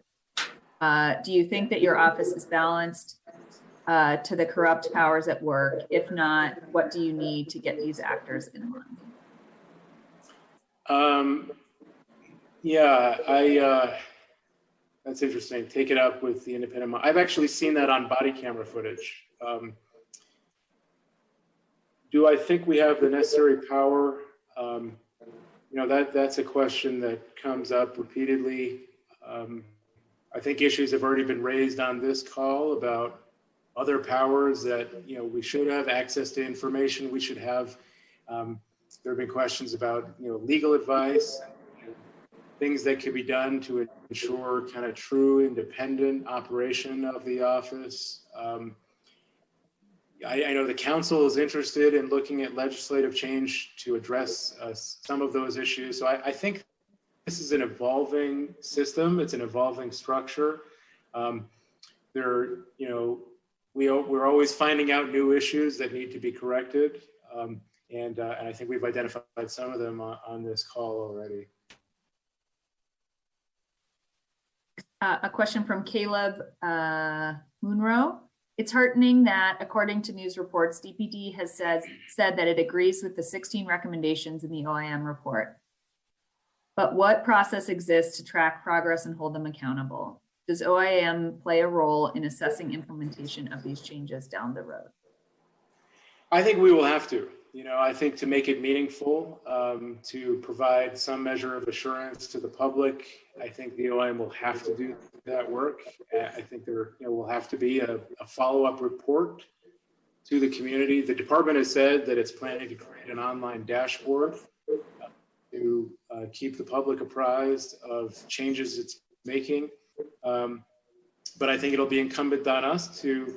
Do you think that your office is balanced to the corrupt powers at work? If not, what do you need to get these actors in line? That's interesting. Take it up with the independent. I've actually seen that on body camera footage. Do I think we have the necessary power? That's a question that comes up repeatedly. I think issues have already been raised on this call about other powers that, we should have access to information. We should have, there have been questions about, legal advice, things that could be done to ensure kind of true independent operation of the office. I know the council is interested in looking at legislative change to address some of those issues. So I think this is an evolving system. It's an evolving structure. We're always finding out new issues that need to be corrected. And I think we've identified some of them on this call already. A question from Caleb Munro. It's heartening that, according to news reports, DPD has said that it agrees with the 16 recommendations in the OIM report. But what process exists to track progress and hold them accountable? Does OIM play a role in assessing implementation of these changes down the road? I think we will have to. I think to make it meaningful, to provide some measure of assurance to the public, I think the OIM will have to do that work. I think there will have to be a follow-up report to the community. The department has said that it's planning to create an online dashboard to keep the public apprised of changes it's making. But I think it'll be incumbent on us to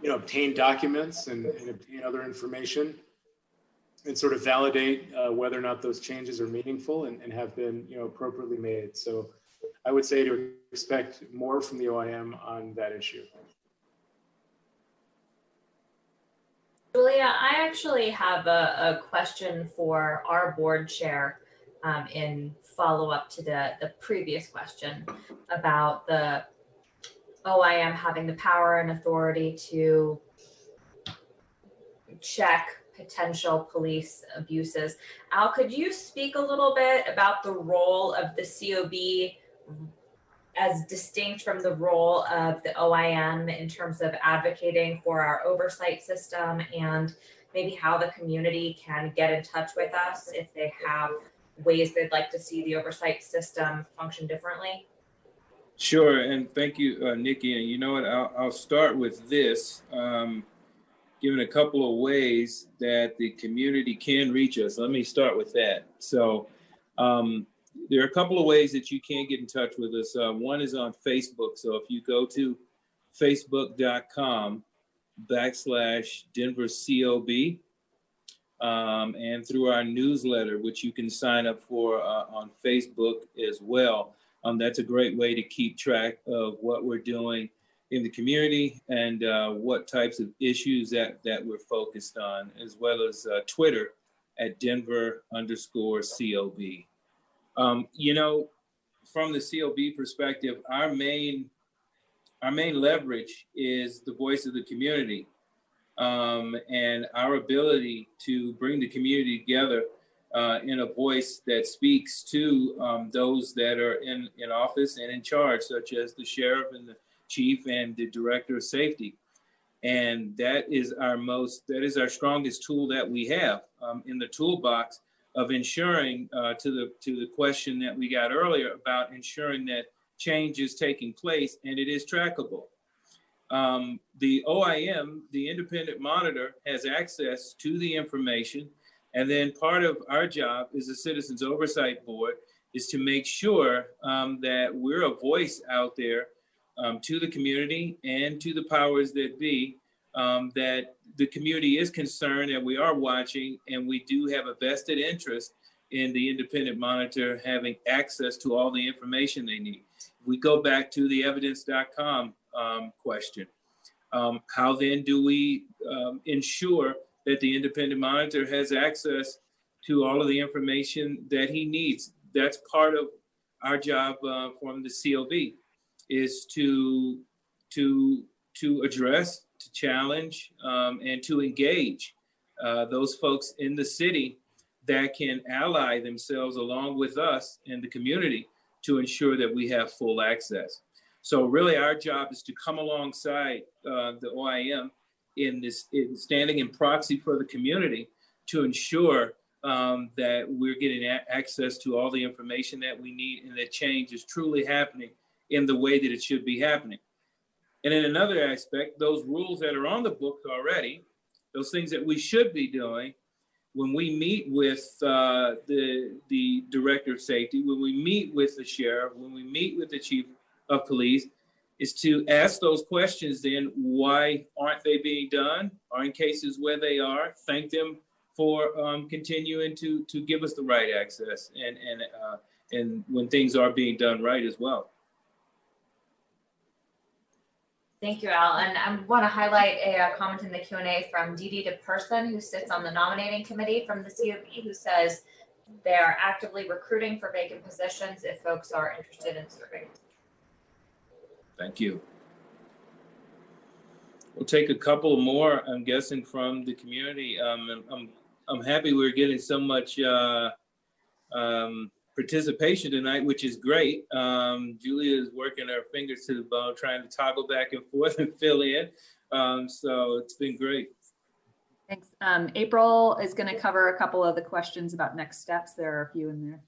obtain documents and obtain other information and sort of validate whether or not those changes are meaningful and have been appropriately made. So I would say to expect more from the OIM on that issue. Julia, I actually have a question for our board chair in follow-up to the previous question about the OIM having the power and authority to check potential police abuses. Al, could you speak a little bit about the role of the COB as distinct from the role of the OIM in terms of advocating for our oversight system, and maybe how the community can get in touch with us if they have ways they'd like to see the oversight system function differently? Sure, and thank you, Nikki. And you know what? I'll start with this, giving a couple of ways that the community can reach us. Let me start with that. So there are a couple of ways that you can get in touch with us. One is on Facebook. So if you go to facebook.com/DenverCOB, and through our newsletter, which you can sign up for on Facebook as well. That's a great way to keep track of what we're doing in the community and what types of issues that we're focused on, as well as Twitter at Denver_COB. You know, from the COB perspective, our main leverage is the voice of the community, and our ability to bring the community together in a voice that speaks to those that are in office and in charge, such as the sheriff and the chief and the director of safety. And that is our strongest tool that we have in the toolbox of ensuring, to the question that we got earlier about ensuring that change is taking place and it is trackable. The OIM, the independent monitor, has access to the information. And then part of our job as a Citizens Oversight Board is to make sure that we're a voice out there to the community and to the powers that be, that the community is concerned and we are watching, and we do have a vested interest in the independent monitor having access to all the information they need. We go back to the evidence.com question. How then do we ensure that the independent monitor has access to all of the information that he needs? That's part of our job from the COB, is to address, to challenge, and to engage those folks in the city that can ally themselves along with us in the community to ensure that we have full access. So really our job is to come alongside the OIM in standing in proxy for the community to ensure that we're getting access to all the information that we need and that change is truly happening in the way that it should be happening. And in another aspect, those rules that are on the books already, those things that we should be doing, when we meet with the director of safety, when we meet with the sheriff, when we meet with the chief of police, is to ask those questions then, why aren't they being done? Or in cases where they are, thank them for continuing to give us the right access and when things are being done right as well. Thank you, Al. And I want to highlight a comment in the Q&A from Dispersal, who sits on the nominating committee from the COB, who says they're actively recruiting for vacant positions if folks are interested in serving. Thank you. We'll take a couple more, I'm guessing, from the community. I'm happy we're getting so much participation tonight, which is great. Julia is working her fingers to the bone, trying to toggle back and forth and fill in. So it's been great. Thanks. April is going to cover a couple of the questions about next steps. There are a few in there.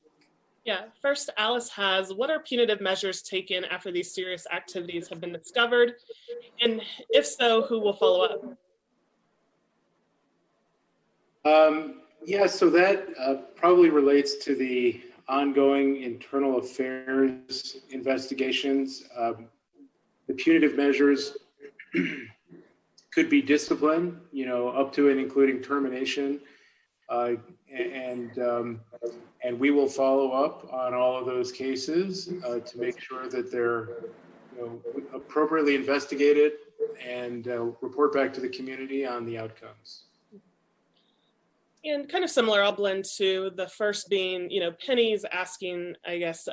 Yeah, first Alice has, what are punitive measures taken after these serious activities have been discovered? And if so, who will follow up? Yeah, so that probably relates to the ongoing internal affairs investigations. The punitive measures could be discipline, up to and including termination. And we will follow up on all of those cases to make sure that they're appropriately investigated and report back to the community on the outcomes. And kind of similar, I'll blend to the first being, Penny's asking, I guess,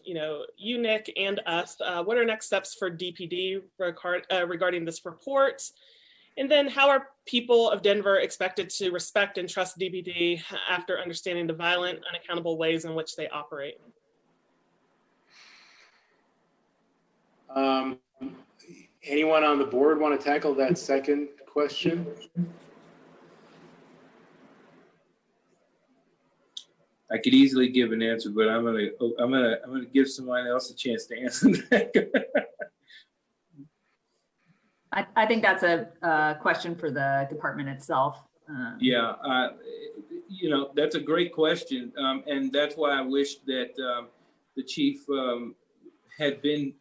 you, Nick, and us, what are next steps for DPD regarding this report? And then how are people of Denver expected to respect and trust DPD after understanding the violent, unaccountable ways in which they operate? Anyone on the board want to tackle that second question? I could easily give an answer, but I'm gonna give someone else a chance to answer that. I think that's a question for the department itself. Yeah, you know, that's a great question, and that's why I wish that the chief had been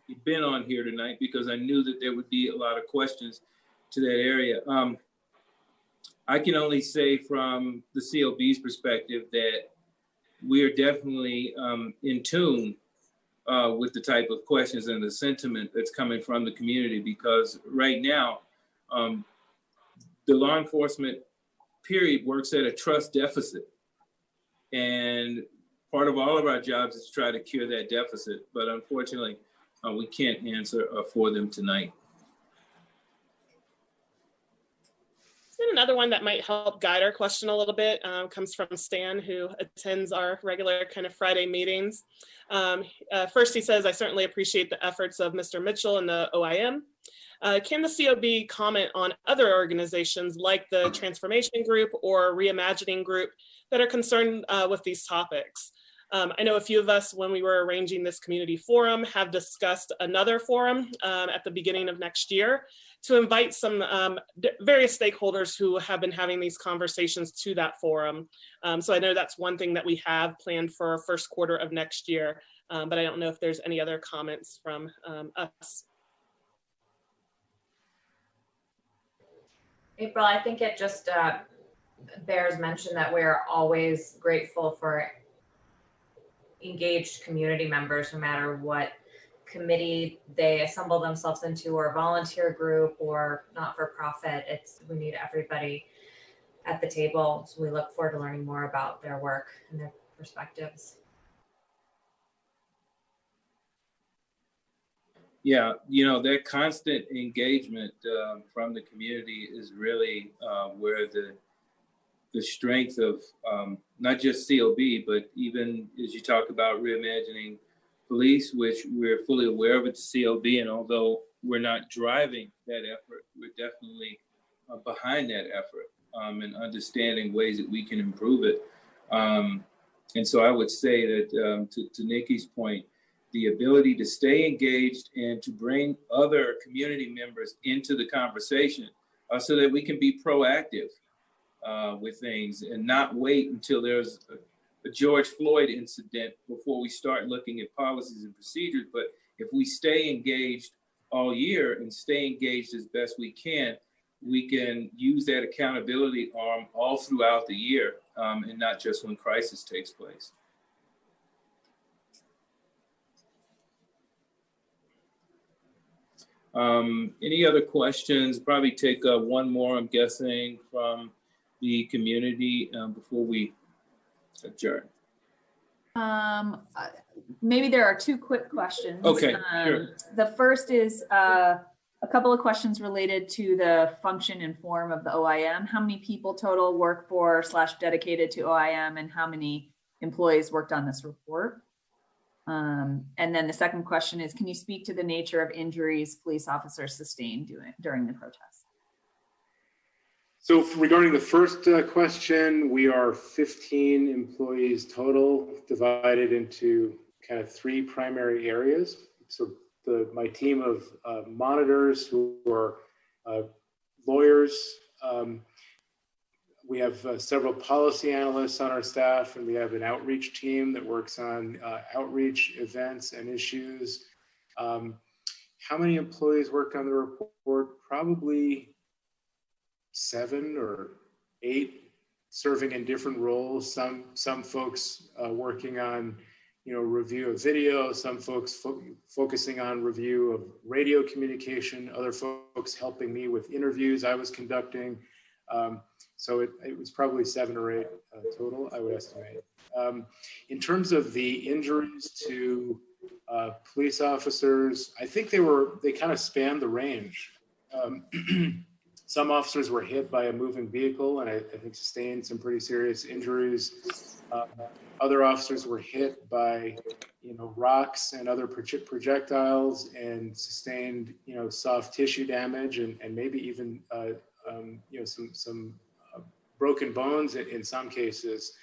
on here tonight, because I knew that there would be a lot of questions to that area. I can only say from the COB's perspective that we are definitely in tune with the type of questions and the sentiment that's coming from the community, because right now, the law enforcement period works at a trust deficit. And part of all of our jobs is to try to cure that deficit. But unfortunately, we can't answer for them tonight. And another one that might help guide our question a little bit comes from Stan, who attends our regular kind of Friday meetings. First, he says, I certainly appreciate the efforts of Mr. Mitchell and the OIM. Can the COB comment on other organizations like the Transformation Group or Reimagining Group that are concerned with these topics? I know a few of us, when we were arranging this community forum, have discussed another forum at the beginning of next year to invite some various stakeholders who have been having these conversations to that forum. So I know that's one thing that we have planned for first quarter of next year, but I don't know if there's any other comments from us. April, I think it just bears mention that we're always grateful for engaged community members, no matter what committee they assemble themselves into, or volunteer group or not-for-profit. We need everybody at the table. So we look forward to learning more about their work and their perspectives. Yeah, you know, that constant engagement from the community is really where the strength of not just COB, but even as you talk about reimagining police, which we're fully aware of at the COB, and although we're not driving that effort, we're definitely behind that effort and understanding ways that we can improve it. And so I would say that to Nikki's point, the ability to stay engaged and to bring other community members into the conversation so that we can be proactive with things and not wait until there's a George Floyd incident before we start looking at policies and procedures. But if we stay engaged all year and stay engaged as best we can use that accountability arm all throughout the year and not just when crisis takes place. Any other questions? Probably take one more, I'm guessing, from the community before we adjourn. Maybe there are two quick questions. Okay, sure. The first is a couple of questions related to the function and form of the OIM. How many people total work for / dedicated to OIM, and how many employees worked on this report? And then the second question is, can you speak to the nature of injuries police officers sustained during the protest? So regarding the first question, we are 15 employees total, divided into kind of 3 primary areas. So my team of monitors who are lawyers. We have several policy analysts on our staff, and we have an outreach team that works on outreach events and issues. How many employees worked on the report? Probably 7 or 8, serving in different roles. Some folks working on, review of video. Some folks focusing on review of radio communication. Other folks helping me with interviews I was conducting. So it was probably 7 or 8 total, I would estimate. In terms of the injuries to police officers, I think they kind of spanned the range. Some officers were hit by a moving vehicle and I think sustained some pretty serious injuries. Other officers were hit by, rocks and other projectiles and sustained, soft tissue damage and maybe even, some broken bones in some cases.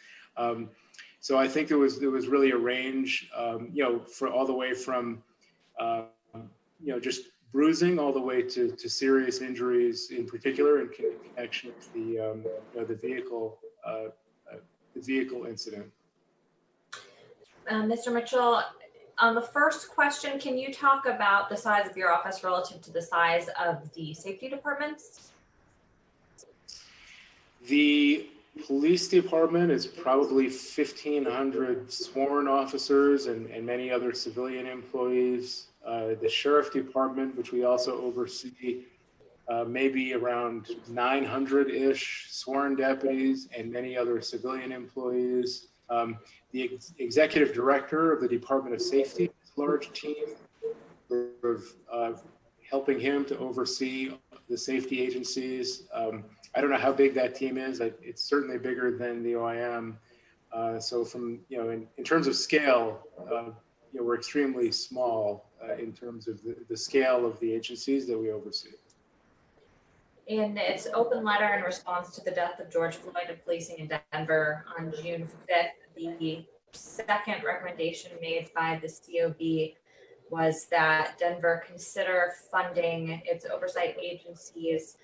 So I think there was really a range, you know, for all the way from, you know, just bruising all the way to serious injuries in particular in connection with the, you know, the vehicle incident. Mr. Mitchell, on the first question, can you talk about the size of your office relative to the size of the safety departments? The police department is probably 1,500 sworn officers and many other civilian employees. The sheriff department, which we also oversee, maybe around 900-ish sworn deputies and many other civilian employees. The executive director of the Department of Safety is a large team, sort of helping him to oversee the safety agencies. I don't know how big that team is. It's certainly bigger than the OIM. So from, you know, in terms of scale, you know, we're extremely small in terms of the scale of the agencies that we oversee. In its open letter in response to the death of George Floyd of policing in Denver on June 5th, the second recommendation made by the COB was that Denver consider funding its oversight agencies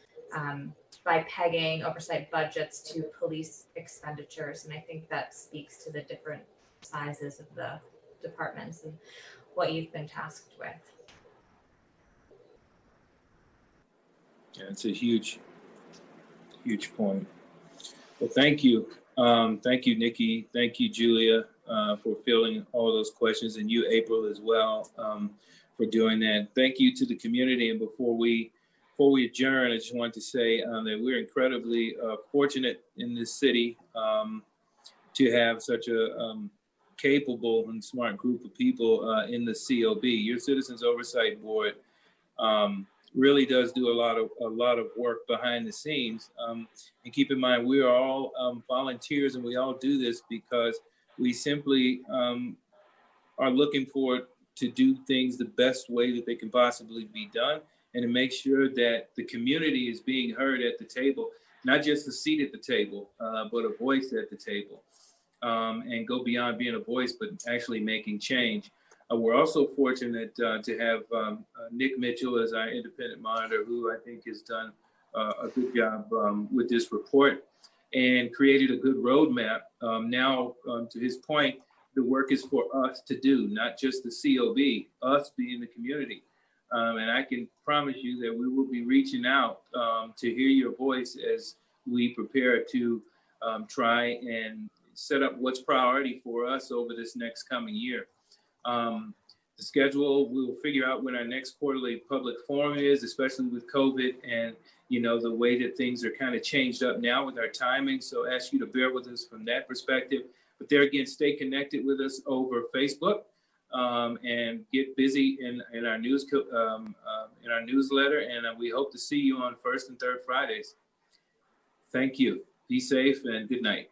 by pegging oversight budgets to police expenditures. And I think that speaks to the different sizes of the departments and what you've been tasked with. Yeah, it's a huge point. Well, thank you. Thank you, Nikki. Thank you, Julia, for filling all those questions, and you, April, as well, for doing that. Thank you to the community. And before we adjourn, I just want to say that we're incredibly fortunate in this city to have such a capable and smart group of people in the COB. Your Citizens Oversight Board really does do a lot of work behind the scenes. And keep in mind, we are all volunteers, and we all do this because we simply are looking to do things the best way that they can possibly be done, and to make sure that the community is being heard at the table, not just a seat at the table, but a voice at the table, and go beyond being a voice, but actually making change. We're also fortunate to have Nick Mitchell as our independent monitor, who I think has done a good job with this report and created a good roadmap. Now, to his point, the work is for us to do, not just the COB, us being the community. And I can promise you that we will be reaching out to hear your voice as we prepare to try and set up what's priority for us over this next coming year. The schedule, we'll figure out when our next quarterly public forum is, especially with COVID and, you know, the way that things are kind of changed up now with our timing. So I ask you to bear with us from that perspective. But there again, stay connected with us over Facebook and get busy in our news in our newsletter. And we hope to see you on first and third Fridays. Thank you. Be safe and good night.